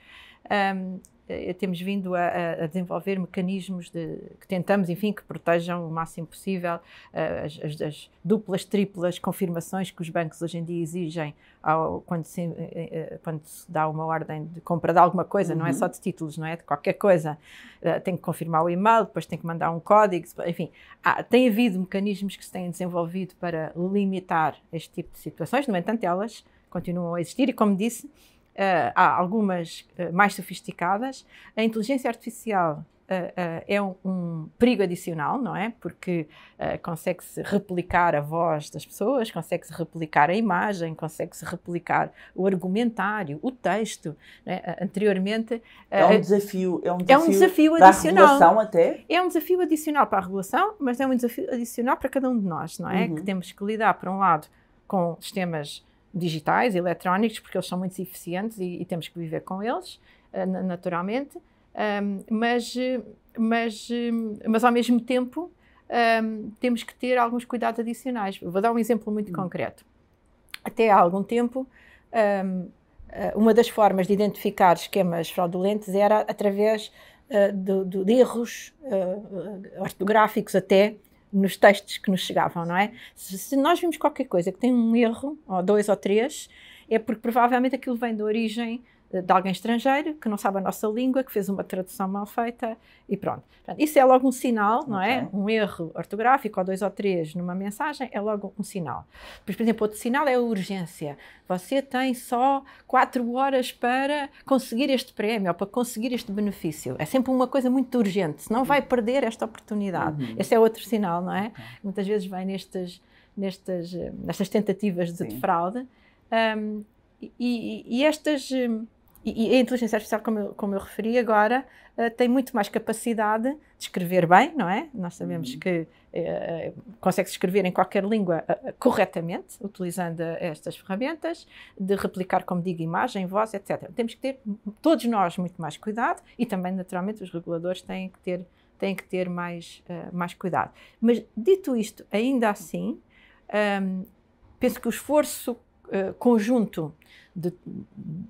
Temos vindo a desenvolver mecanismos que tentamos, enfim, que protejam o máximo possível as duplas, triplas confirmações que os bancos hoje em dia exigem quando se dá uma ordem de compra de alguma coisa, não é só de títulos, não é? De qualquer coisa. Tem que confirmar o e-mail, depois tem que mandar um código, enfim. Tem havido mecanismos que se têm desenvolvido para limitar este tipo de situações, no entanto, elas continuam a existir e, como disse, há algumas mais sofisticadas. A inteligência artificial é um perigo adicional, não é? Porque consegue-se replicar a voz das pessoas, consegue-se replicar a imagem, consegue-se replicar o argumentário, o texto. Não é? Anteriormente... É um desafio adicional. Regulação até? É um desafio adicional para a regulação, mas é um desafio adicional para cada um de nós, não é? Que temos que lidar, por um lado, com sistemas digitais, eletrónicos, porque eles são muito eficientes e temos que viver com eles, naturalmente, mas ao mesmo tempo temos que ter alguns cuidados adicionais. Vou dar um exemplo muito concreto. Até há algum tempo, uma das formas de identificar esquemas fraudulentos era através de erros ortográficos até, nos textos que nos chegavam, não é? Se nós vimos qualquer coisa que tem um erro, ou 2 ou 3, é porque provavelmente aquilo vem da origem de alguém estrangeiro, que não sabe a nossa língua, que fez uma tradução mal feita e pronto. Portanto, isso é logo um sinal, não é? Um erro ortográfico, ou 2 ou 3 numa mensagem, é logo um sinal. Depois, por exemplo, outro sinal é a urgência. Você tem só 4 horas para conseguir este prémio, ou para conseguir este benefício. É sempre uma coisa muito urgente, senão vai perder esta oportunidade. Esse é outro sinal, não é? Muitas vezes vem nestas tentativas de fraude. E a inteligência artificial, como eu referi agora, tem muito mais capacidade de escrever bem, não é? Nós sabemos que consegue-se escrever em qualquer língua corretamente, utilizando estas ferramentas, de replicar, como digo, imagem, voz, etc. Temos que ter, todos nós, muito mais cuidado e também, naturalmente, os reguladores têm que ter mais cuidado. Mas, dito isto, ainda assim, penso que o esforço conjunto de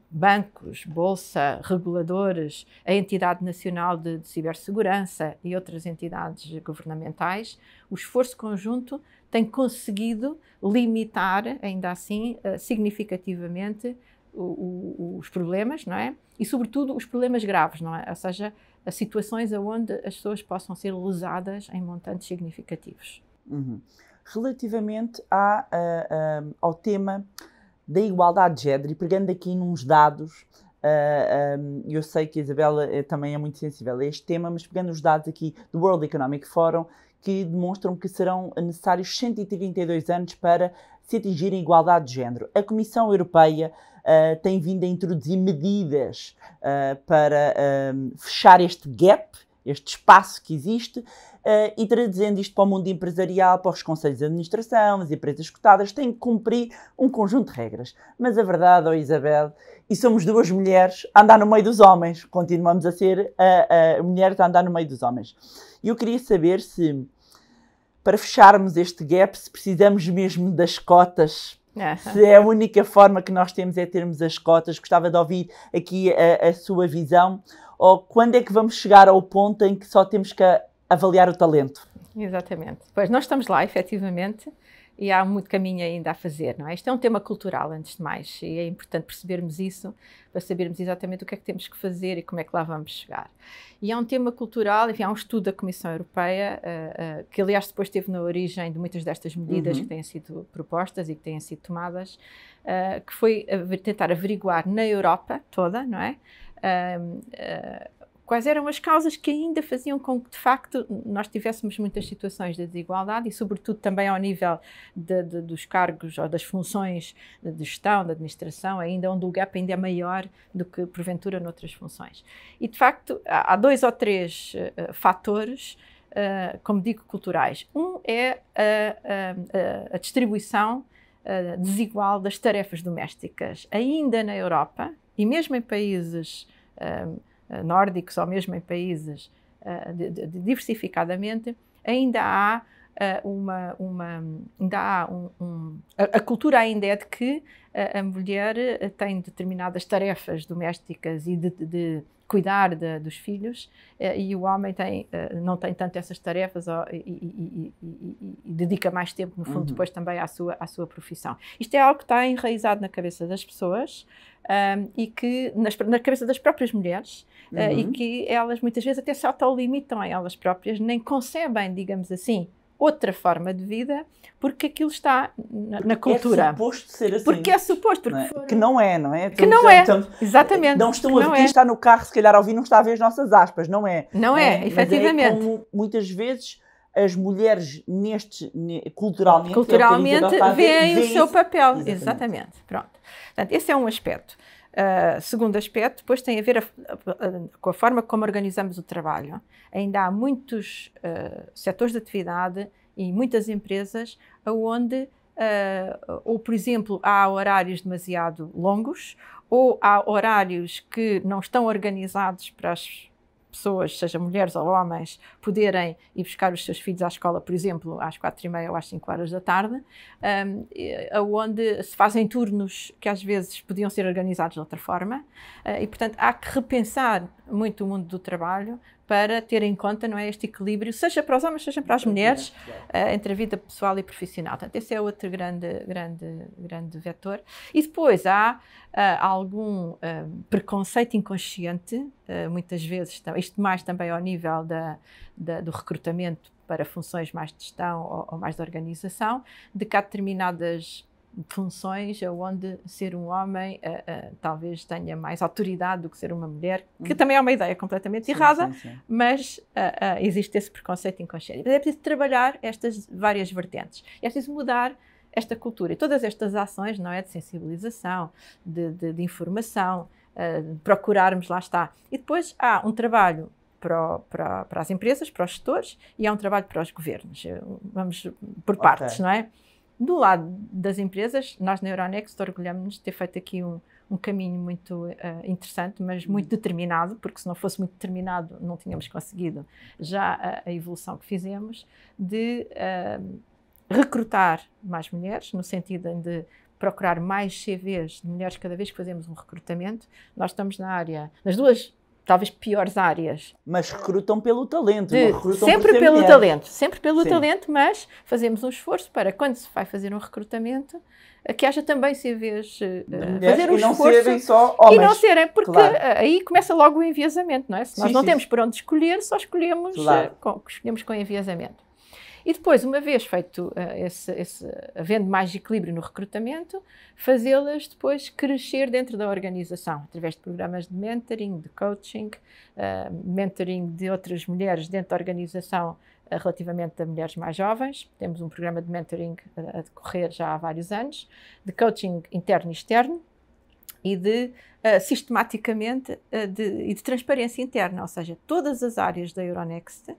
bancos, bolsa, reguladores, a Entidade Nacional de Cibersegurança e outras entidades governamentais, o esforço conjunto tem conseguido limitar, ainda assim, significativamente os problemas, não é? E, sobretudo, os problemas graves, não é? Ou seja, as situações onde as pessoas possam ser lesadas em montantes significativos. Uhum. Relativamente ao tema da igualdade de género, e pegando aqui nos dados, eu sei que a Isabela também é muito sensível a este tema, mas pegando os dados aqui do World Economic Forum, que demonstram que serão necessários 132 anos para se atingir a igualdade de género. A Comissão Europeia tem vindo a introduzir medidas para fechar este gap, este espaço que existe, e traduzindo isto para o mundo empresarial, para os conselhos de administração, as empresas cotadas, têm que cumprir um conjunto de regras. Mas a verdade, Isabel, e somos duas mulheres a andar no meio dos homens, continuamos a ser mulheres a andar no meio dos homens. E eu queria saber se, para fecharmos este gap, se precisamos mesmo das cotas, se é a única forma que nós temos é termos as cotas. Gostava de ouvir aqui a sua visão, ou quando é que vamos chegar ao ponto em que só temos que avaliar o talento? Exatamente. Pois nós estamos lá, efetivamente, e há muito caminho ainda a fazer, não é? Isto é um tema cultural, antes de mais, e é importante percebermos isso para sabermos exatamente o que é que temos que fazer e como é que lá vamos chegar. E é um tema cultural, enfim, há um estudo da Comissão Europeia, que aliás depois esteve na origem de muitas destas medidas que têm sido propostas e que têm sido tomadas, que foi tentar averiguar na Europa toda, não é? Quais eram as causas que ainda faziam com que, de facto, nós tivéssemos muitas situações de desigualdade e, sobretudo, também ao nível dos cargos ou das funções de gestão, de administração, ainda onde o gap ainda é maior do que, porventura, noutras funções. E, de facto, há 2 ou 3 fatores, como digo, culturais. Um é a distribuição desigual das tarefas domésticas. Ainda na Europa, e mesmo em países nórdicos ou mesmo em países diversificadamente, ainda há a cultura ainda é de que a mulher tem determinadas tarefas domésticas e de cuidar dos filhos, e o homem não tem tanto essas tarefas e dedica mais tempo, no fundo, depois também à sua profissão. Isto é algo que está enraizado na cabeça das pessoas e que na cabeça das próprias mulheres, e que elas muitas vezes até se autolimitam a elas próprias, nem concebem, digamos assim, outra forma de vida, porque aquilo está na cultura. É suposto ser assim. Porque é suposto. Não é? Que não é, não é? Que não é, exatamente. Não estão a ver, quem está no carro, se calhar a ouvir, não está a ver as nossas aspas, não é? Não é, efetivamente. Mas é como muitas vezes as mulheres culturalmente veem o seu papel. Exatamente. Pronto. Portanto, esse é um aspecto. Segundo aspecto, depois tem a ver com a forma como organizamos o trabalho. Ainda há muitos setores de atividade e muitas empresas onde, ou por exemplo, há horários demasiado longos, ou há horários que não estão organizados para as pessoas, seja mulheres ou homens, poderem ir buscar os seus filhos à escola, por exemplo, às 4h30 ou às 5h da tarde, onde se fazem turnos que às vezes podiam ser organizados de outra forma, e portanto há que repensar muito o mundo do trabalho para ter em conta, não é, este equilíbrio, seja para os homens, seja para as mulheres, entre a vida pessoal e profissional. Portanto, esse é outro grande vetor. E depois há algum preconceito inconsciente, muitas vezes, isto mais também ao nível do recrutamento para funções mais de gestão ou mais de organização, de que há determinadas funções onde ser um homem talvez tenha mais autoridade do que ser uma mulher, que também é uma ideia completamente errada, mas existe esse preconceito inconsciente. Mas é preciso trabalhar estas várias vertentes. É preciso mudar esta cultura e todas estas ações, não é, de sensibilização, de informação, procurarmos, lá está. E depois há um trabalho para as empresas, para os setores, e há um trabalho para os governos. Vamos por partes, não é? Do lado das empresas, nós na Euronext orgulhamos-nos de ter feito aqui um caminho muito interessante, mas muito determinado, porque se não fosse muito determinado não tínhamos conseguido já a evolução que fizemos, de recrutar mais mulheres, no sentido de procurar mais CVs de mulheres cada vez que fazemos um recrutamento. Nós estamos na área, nas duas, talvez piores áreas. Mas recrutam pelo talento, não recrutam sempre por ser pelo mulher. talento, sempre pelo Sim. talento, mas fazemos um esforço para, quando se vai fazer um recrutamento, que haja também CVs fazer um e não esforço serem só homens. e não serem, porque Claro. aí começa logo o enviesamento, não é? Se nós Sim, não sim, temos sim. por onde escolher, só escolhemos, Claro. escolhemos com enviesamento. E depois, uma vez feito havendo mais equilíbrio no recrutamento, fazê-las depois crescer dentro da organização, através de programas de mentoring, de coaching, mentoring de outras mulheres dentro da organização relativamente a mulheres mais jovens. Temos um programa de mentoring a decorrer já há vários anos, de coaching interno e externo, e de sistematicamente e de transparência interna, ou seja, todas as áreas da Euronext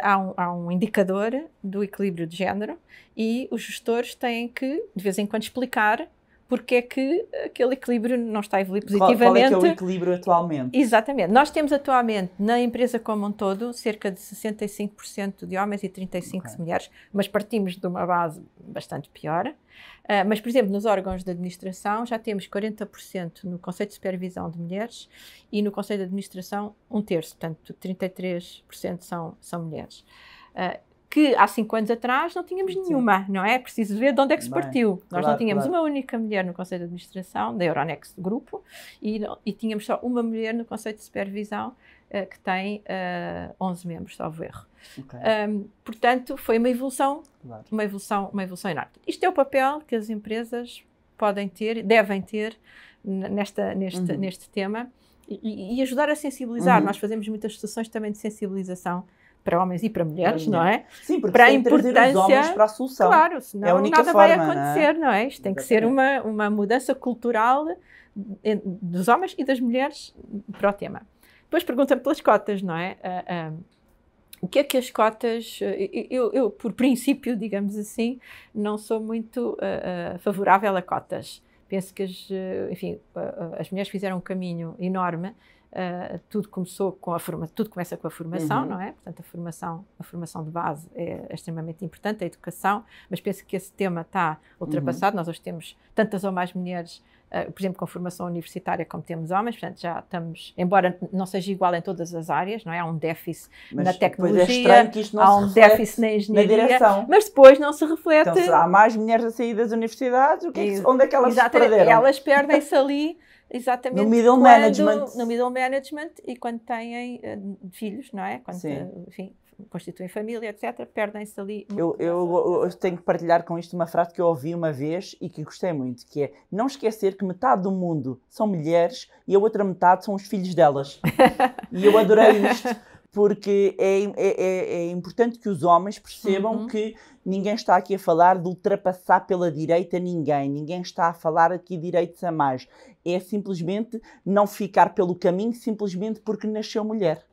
há um indicador do equilíbrio de género e os gestores têm que, de vez em quando, explicar porque é que aquele equilíbrio não está a evoluir positivamente. Qual é que é o equilíbrio atualmente? Exatamente. Nós temos atualmente, na empresa como um todo, cerca de 65% de homens e 35% de mulheres, mas partimos de uma base bastante pior. Mas, por exemplo, nos órgãos de administração já temos 40% no Conselho de Supervisão de Mulheres e no Conselho de Administração 1/3, portanto 33% são mulheres. Que há 5 anos atrás não tínhamos nenhuma, não é? Preciso ver de onde é que se partiu. Nós não tínhamos uma única mulher no Conselho de Administração da Euronext Grupo e tínhamos só uma mulher no Conselho de Supervisão que tem 11 membros, salvo erro. Okay. Portanto, foi uma evolução, Claro. uma evolução enorme. Isto é o papel que as empresas podem ter, devem ter neste tema e ajudar a sensibilizar. Nós fazemos muitas sessões também de sensibilização para homens e para mulheres, não é? Sim, porque para a tem que trazer os homens para a solução. Claro, senão É a única nada forma, vai acontecer, não é? Isto tem que ser uma mudança cultural dos homens e das mulheres para o tema. Depois perguntam pelas cotas, não é? O que é que as cotas... Eu, por princípio, digamos assim, não sou muito favorável a cotas. Penso que as mulheres fizeram um caminho enorme. Tudo começou com tudo começa com a formação, não é? Portanto, a formação de base é extremamente importante, a educação, mas penso que esse tema está ultrapassado. Nós hoje temos tantas ou mais mulheres, por exemplo, com formação universitária como temos homens, portanto já estamos, embora não seja igual em todas as áreas, não é? Há um déficit na tecnologia, que isto não há um déficit na engenharia, mas depois não se reflete. Então, se há mais mulheres a sair das universidades, onde é que elas se perderam? Elas perdem-se ali. Exatamente. No middle management. No middle management e quando têm filhos, não é? Quando, constituem família, etc., perdem-se ali. Eu tenho que partilhar com isto uma frase que eu ouvi uma vez e que gostei muito, que é: não esquecer que metade do mundo são mulheres e a outra metade são os filhos delas. E eu adorei isto, porque é importante que os homens percebam que ninguém está aqui a falar de ultrapassar pela direita ninguém está a falar aqui de direitos a mais. É simplesmente não ficar pelo caminho simplesmente porque nasceu mulher.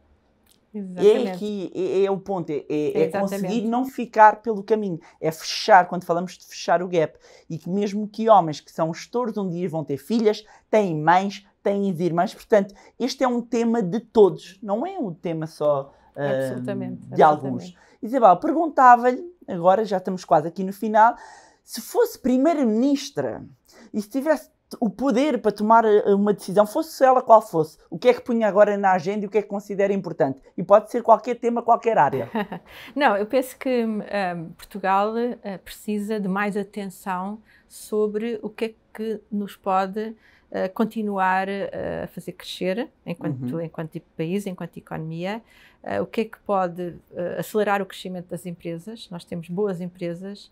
Exatamente. É o ponto, é conseguir não ficar pelo caminho, é fechar, quando falamos de fechar o gap, e que mesmo que homens que são gestores um dia vão ter filhas, têm mães, têm irmãs, portanto, este é um tema de todos, não é um tema só de alguns. Isabel, perguntava-lhe, agora já estamos quase aqui no final, se fosse primeira-ministra e se tivesse o poder para tomar uma decisão, fosse ela qual fosse, o que é que punha agora na agenda e o que é que considera importante? E pode ser qualquer tema, qualquer área. Não, eu penso que Portugal precisa de mais atenção sobre o que é que nos pode continuar a fazer crescer enquanto país, enquanto economia, o que é que pode acelerar o crescimento das empresas. Nós temos boas empresas,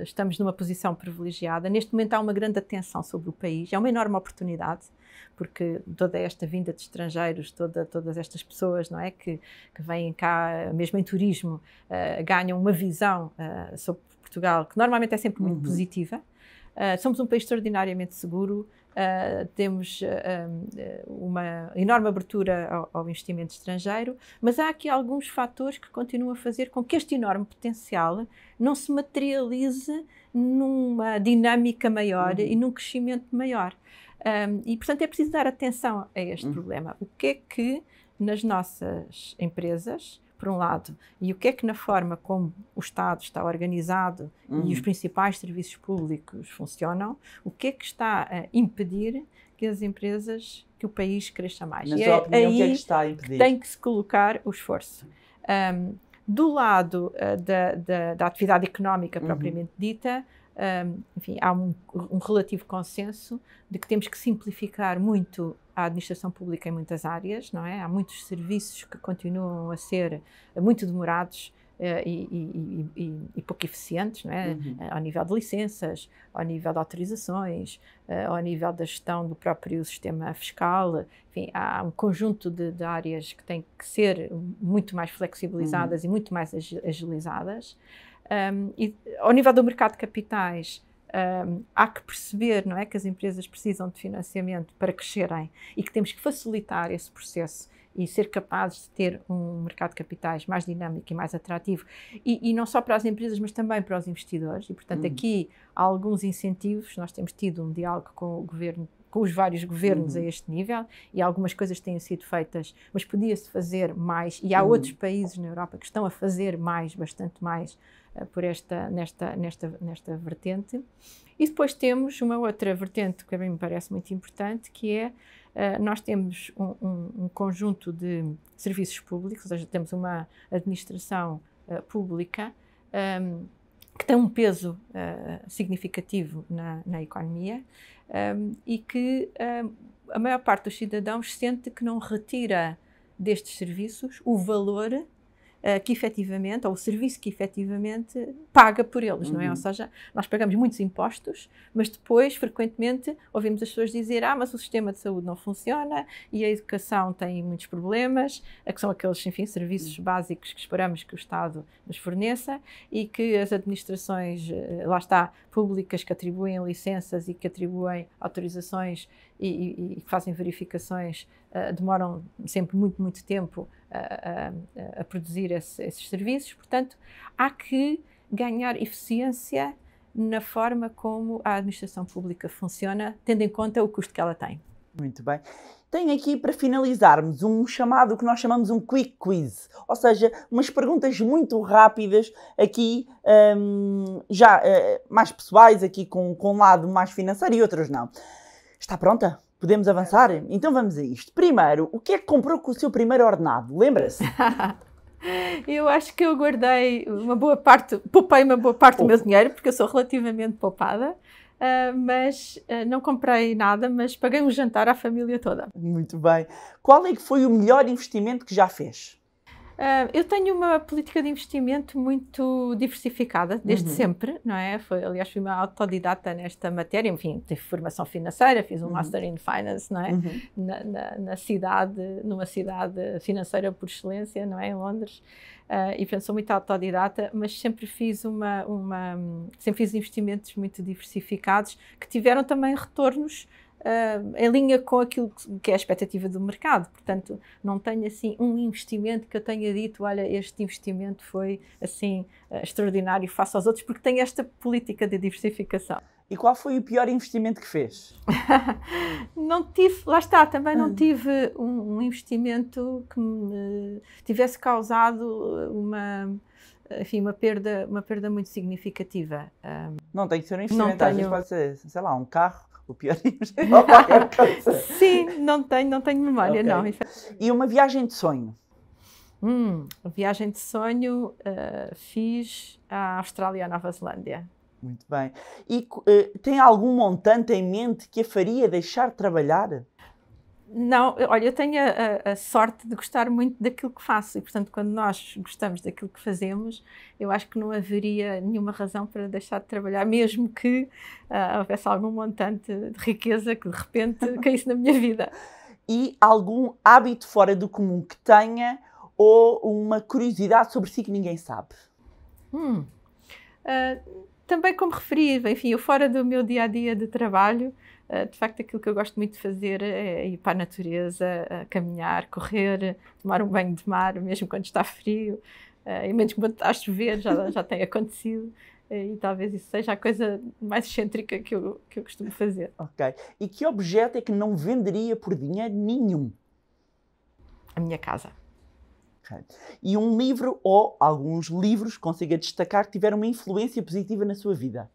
estamos numa posição privilegiada. Neste momento há uma grande atenção sobre o país, é uma enorme oportunidade, porque toda esta vinda de estrangeiros, todas estas pessoas, não é, que vêm cá, mesmo em turismo, ganham uma visão sobre Portugal, que normalmente é sempre muito positiva. Somos um país extraordinariamente seguro, temos uma enorme abertura ao investimento estrangeiro, mas há aqui alguns fatores que continuam a fazer com que este enorme potencial não se materialize numa dinâmica maior e num crescimento maior. E, portanto, é preciso dar atenção a este problema. O que é que nas nossas empresas por um lado, e o que é que na forma como o Estado está organizado e os principais serviços públicos funcionam, o que é que está a impedir que as empresas, que o país cresça mais. Na sua opinião, o que é que está a impedir? Tem que se colocar o esforço. Do lado da atividade económica propriamente dita, enfim, há um relativo consenso de que temos que simplificar muito a administração pública em muitas áreas, não é? Há muitos serviços que continuam a ser muito demorados e pouco eficientes, não é? Ao nível de licenças, ao nível de autorizações, ao nível da gestão do próprio sistema fiscal. Enfim, há um conjunto de áreas que têm que ser muito mais flexibilizadas e muito mais agilizadas. E ao nível do mercado de capitais, há que perceber, não é, que as empresas precisam de financiamento para crescerem e que temos que facilitar esse processo e ser capazes de ter um mercado de capitais mais dinâmico e mais atrativo, e não só para as empresas, mas também para os investidores. E, portanto, aqui há alguns incentivos. Nós temos tido um diálogo com o governo, com os vários governos a este nível, e algumas coisas têm sido feitas, mas podia-se fazer mais, e há outros países na Europa que estão a fazer mais, bastante mais, por nesta vertente. E depois temos uma outra vertente que a mim me parece muito importante, que é, nós temos um conjunto de serviços públicos, ou seja, temos uma administração pública que tem um peso significativo na economia, e que a maior parte dos cidadãos sente que não retira destes serviços o valor que efetivamente, ou o serviço que efetivamente paga por eles, não é? Ou seja, nós pagamos muitos impostos, mas depois, frequentemente, ouvimos as pessoas dizer: mas o sistema de saúde não funciona e a educação tem muitos problemas, que são aqueles, enfim, serviços básicos que esperamos que o Estado nos forneça, e que as administrações, lá está, públicas, que atribuem licenças e que atribuem autorizações e que fazem verificações, demoram sempre muito tempo a produzir esses serviços. Portanto, há que ganhar eficiência na forma como a administração pública funciona, tendo em conta o custo que ela tem. Muito bem. Tenho aqui, para finalizarmos, o que nós chamamos um quick quiz, ou seja, umas perguntas muito rápidas aqui, mais pessoais, aqui com um lado mais financeiro e outros não. Está pronta? Podemos avançar? Então vamos a isto. Primeiro, o que é que comprou com o seu primeiro ordenado? Lembra-se? Eu acho que eu guardei uma boa parte, poupei uma boa parte do meu dinheiro, porque eu sou relativamente poupada, mas não comprei nada, mas paguei um jantar à família toda. Muito bem. Qual é que foi o melhor investimento que já fez? Eu tenho uma política de investimento muito diversificada, desde sempre, não é? Aliás, fui uma autodidata nesta matéria, enfim, tive formação financeira, fiz um Master in Finance, não é? Numa cidade financeira por excelência, não é? Em Londres. E, portanto, sou muito autodidata, mas sempre fiz sempre fiz investimentos muito diversificados, que tiveram também retornos em linha com aquilo que é a expectativa do mercado. Portanto, não tenho assim um investimento que eu tenha dito: olha, este investimento foi assim extraordinário face aos outros, porque tenho esta política de diversificação. E qual foi o pior investimento que fez? Não tive, lá está, também não tive um investimento que me tivesse causado uma perda muito significativa. Não tem que ser um investimento, às vezes pode ser, sei lá, um carro. O pior investimento ou qualquer coisa. Sim, não tenho memória, okay. Não. E uma viagem de sonho? A viagem de sonho fiz à Austrália e à Nova Zelândia. Muito bem. E tem algum montante em mente que a faria deixar de trabalhar? Não, olha, eu tenho a sorte de gostar muito daquilo que faço, e, portanto, quando nós gostamos daquilo que fazemos, eu acho que não haveria nenhuma razão para deixar de trabalhar, mesmo que houvesse algum montante de riqueza que de repente caísse na minha vida. E algum hábito fora do comum que tenha, ou uma curiosidade sobre si que ninguém sabe? Também, como referi, enfim, eu fora do meu dia-a-dia de trabalho, de facto, aquilo que eu gosto muito de fazer é ir para a natureza, caminhar, correr, tomar um banho de mar, mesmo quando está frio, e mesmo quando está a chover, já tem acontecido, e talvez isso seja a coisa mais excêntrica que eu costumo fazer. Ok. E que objeto é que não venderia por dinheiro nenhum? A minha casa. Ok. E um livro ou alguns livros que consiga destacar que tiveram uma influência positiva na sua vida?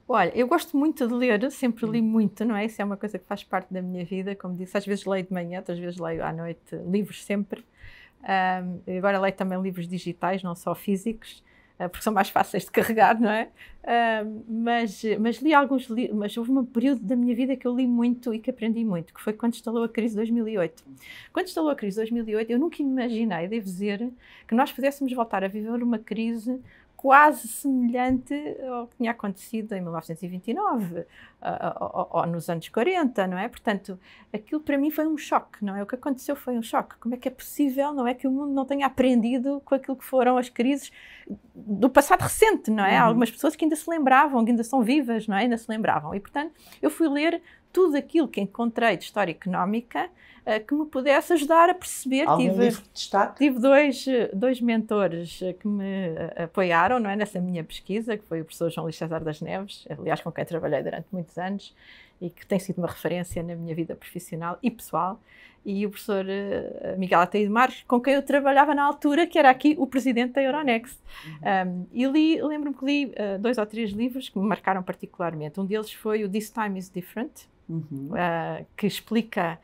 Olha, eu gosto muito de ler, sempre li muito, não é? Isso é uma coisa que faz parte da minha vida, como disse, às vezes leio de manhã, outras vezes leio à noite, livros sempre. Agora leio também livros digitais, não só físicos, porque são mais fáceis de carregar, não é? Mas li alguns livros, mas houve um período da minha vida que eu li muito e que aprendi muito, que foi quando instalou a crise de 2008. Quando instalou a crise de 2008, eu nunca imaginei, devo dizer, que nós pudéssemos voltar a viver uma crise quase semelhante ao que tinha acontecido em 1929 ou nos anos 40, não é? Portanto, aquilo para mim foi um choque, não é? O que aconteceu foi um choque. Como é que é possível, não é, que o mundo não tenha aprendido com aquilo que foram as crises do passado recente, não é? Há algumas pessoas que ainda se lembravam, que ainda são vivas, não é? Ainda se lembravam. E, portanto, eu fui ler tudo aquilo que encontrei de história económica que me pudesse ajudar a perceber. Algum livro de destaque? Tive dois mentores que me apoiaram, não é, nessa minha pesquisa, que foi o professor João Luís César das Neves, aliás, com quem trabalhei durante muitos anos e que tem sido uma referência na minha vida profissional e pessoal, e o professor Miguel Ataíde Marques, com quem eu trabalhava na altura, que era aqui o presidente da Euronext. E lembro-me que li 2 ou 3 livros que me marcaram particularmente. Um deles foi o This Time is Different, que explica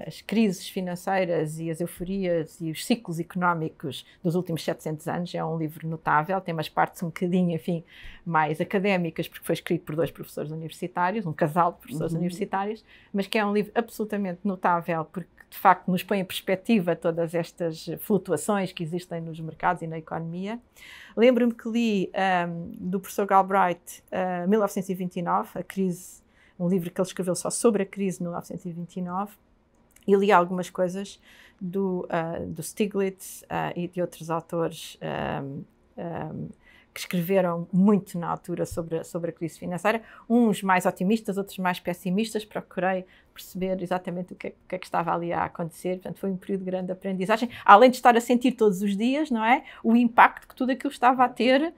as crises financeiras e as euforias e os ciclos económicos dos últimos 700 anos. É um livro notável, tem umas partes um bocadinho, enfim, mais académicas, porque foi escrito por 2 professores universitários, um casal de professores universitários, mas que é um livro absolutamente notável, porque de facto nos põe em perspectiva todas estas flutuações que existem nos mercados e na economia. Lembro-me que li do professor Galbraith 1929, a crise, um livro que ele escreveu só sobre a crise de 1929, e li algumas coisas do Stiglitz e de outros autores que escreveram muito na altura sobre a crise financeira, uns mais otimistas, outros mais pessimistas. Procurei perceber exatamente o que é que estava ali a acontecer. Portanto, foi um período de grande aprendizagem, além de estar a sentir todos os dias, não é, o impacto que tudo aquilo estava a ter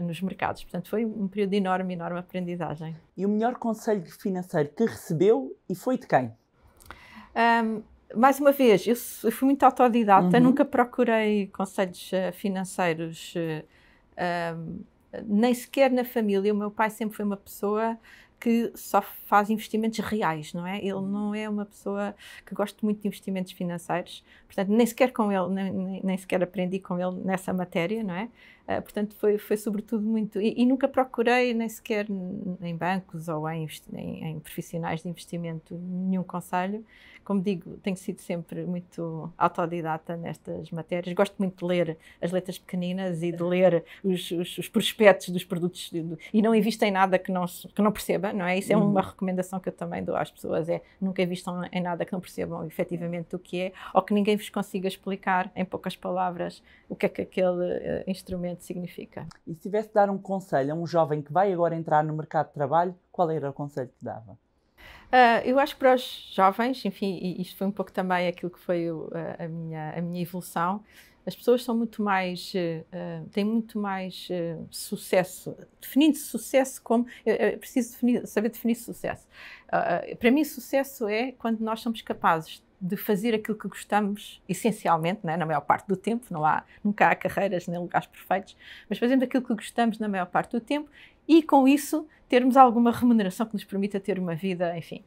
nos mercados. Portanto, foi um período de enorme aprendizagem. E o melhor conselho financeiro que recebeu e foi de quem? Mais uma vez, eu fui muito autodidata, nunca procurei conselhos financeiros, nem sequer na família. O meu pai sempre foi uma pessoa que só faz investimentos reais, não é? Ele não é uma pessoa que gosta muito de investimentos financeiros, portanto, nem sequer com ele, nem sequer aprendi com ele nessa matéria, não é? Portanto, foi sobretudo muito... E nunca procurei, nem sequer em bancos ou em profissionais de investimento, nenhum conselho. Como digo, tenho sido sempre muito autodidata nestas matérias. Gosto muito de ler as letras pequeninas e de ler os prospectos dos produtos e não invisto em nada que não perceba, não é? Isso é uma recomendação que eu também dou às pessoas, nunca invistam em nada que não percebam efetivamente o que é, ou que ninguém vos consiga explicar em poucas palavras o que é que aquele instrumento significa. E se tivesse de dar um conselho a um jovem que vai agora entrar no mercado de trabalho, qual era o conselho que dava? Eu acho que para os jovens, enfim, e isto foi um pouco também aquilo que foi a minha evolução, as pessoas são muito mais, têm muito mais sucesso, definindo sucesso como, eu preciso saber definir sucesso. Para mim, sucesso é quando nós somos capazes de fazer aquilo que gostamos, essencialmente, né, na maior parte do tempo. Nunca há carreiras nem lugares perfeitos, mas fazendo aquilo que gostamos na maior parte do tempo e, com isso, termos alguma remuneração que nos permita ter uma vida, enfim,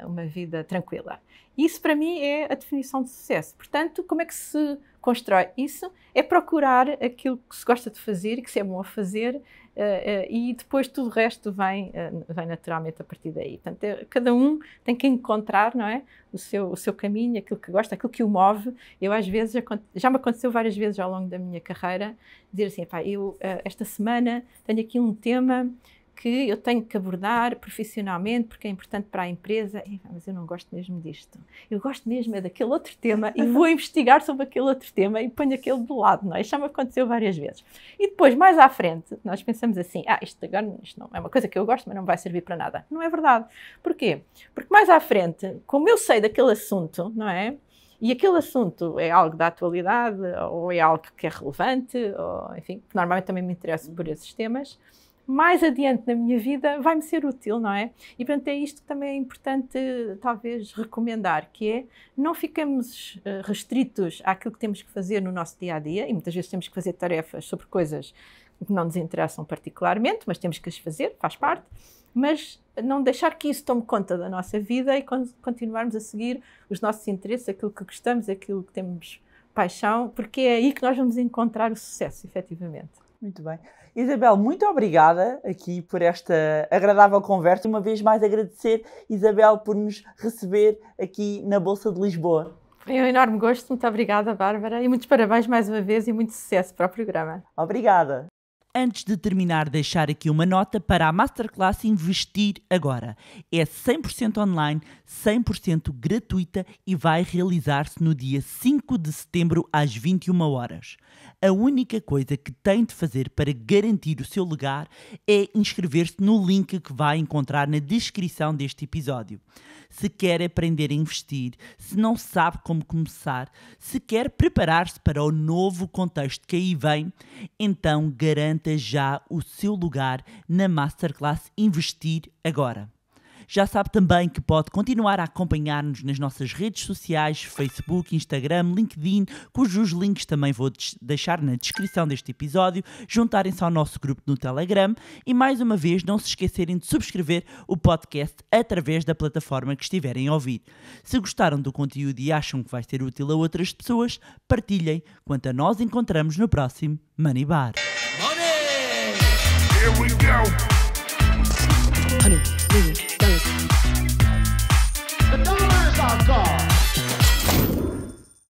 uma vida tranquila. Isso, para mim, é a definição de sucesso. Portanto, como é que se constrói isso? É procurar aquilo que se gosta de fazer e que se é bom a fazer, e depois tudo o resto vem naturalmente a partir daí. Portanto, cada um tem que encontrar, não é, o seu caminho, aquilo que gosta, aquilo que o move. Eu, às vezes, já me aconteceu várias vezes ao longo da minha carreira, dizer assim, eu esta semana tenho aqui um tema que eu tenho que abordar profissionalmente porque é importante para a empresa, mas eu não gosto mesmo disto. Eu gosto mesmo daquele outro tema e vou investigar sobre aquele outro tema e ponho aquele de lado, não é? Isto já me aconteceu várias vezes. E depois, mais à frente, nós pensamos assim, isto não é uma coisa que eu gosto, mas não vai servir para nada. Não é verdade. Porquê? Porque mais à frente, como eu sei daquele assunto, não é? E aquele assunto é algo da atualidade ou é algo que é relevante, ou, enfim, normalmente também me interesso por esses temas, mais adiante na minha vida vai-me ser útil, não é? E, portanto, é isto que também é importante, talvez, recomendar, que é não ficamos restritos àquilo que temos que fazer no nosso dia-a-dia, e muitas vezes temos que fazer tarefas sobre coisas que não nos interessam particularmente, mas temos que as fazer, faz parte, mas não deixar que isso tome conta da nossa vida e continuarmos a seguir os nossos interesses, aquilo que gostamos, aquilo que temos paixão, porque é aí que nós vamos encontrar o sucesso, efetivamente. Muito bem. Isabel, muito obrigada aqui por esta agradável conversa. Uma vez mais agradecer, Isabel, por nos receber aqui na Bolsa de Lisboa. Foi um enorme gosto. Muito obrigada, Bárbara, e muitos parabéns mais uma vez e muito sucesso para o programa. Obrigada. Antes de terminar, deixar aqui uma nota para a Masterclass Investir Agora. É 100% online, 100% gratuita e vai realizar-se no dia 5 de setembro às 21 horas. A única coisa que tem de fazer para garantir o seu lugar é inscrever-se no link que vai encontrar na descrição deste episódio. Se quer aprender a investir, se não sabe como começar, se quer preparar-se para o novo contexto que aí vem, então garanta já o seu lugar na Masterclass Investir Agora. Já sabe também que pode continuar a acompanhar-nos nas nossas redes sociais, Facebook, Instagram, LinkedIn, cujos links também vou deixar na descrição deste episódio, juntarem-se ao nosso grupo no Telegram e, mais uma vez, não se esquecerem de subscrever o podcast através da plataforma que estiverem a ouvir. Se gostaram do conteúdo e acham que vai ser útil a outras pessoas, partilhem. Quanto a nós, encontramos no próximo Money Bar. Money! Here we go.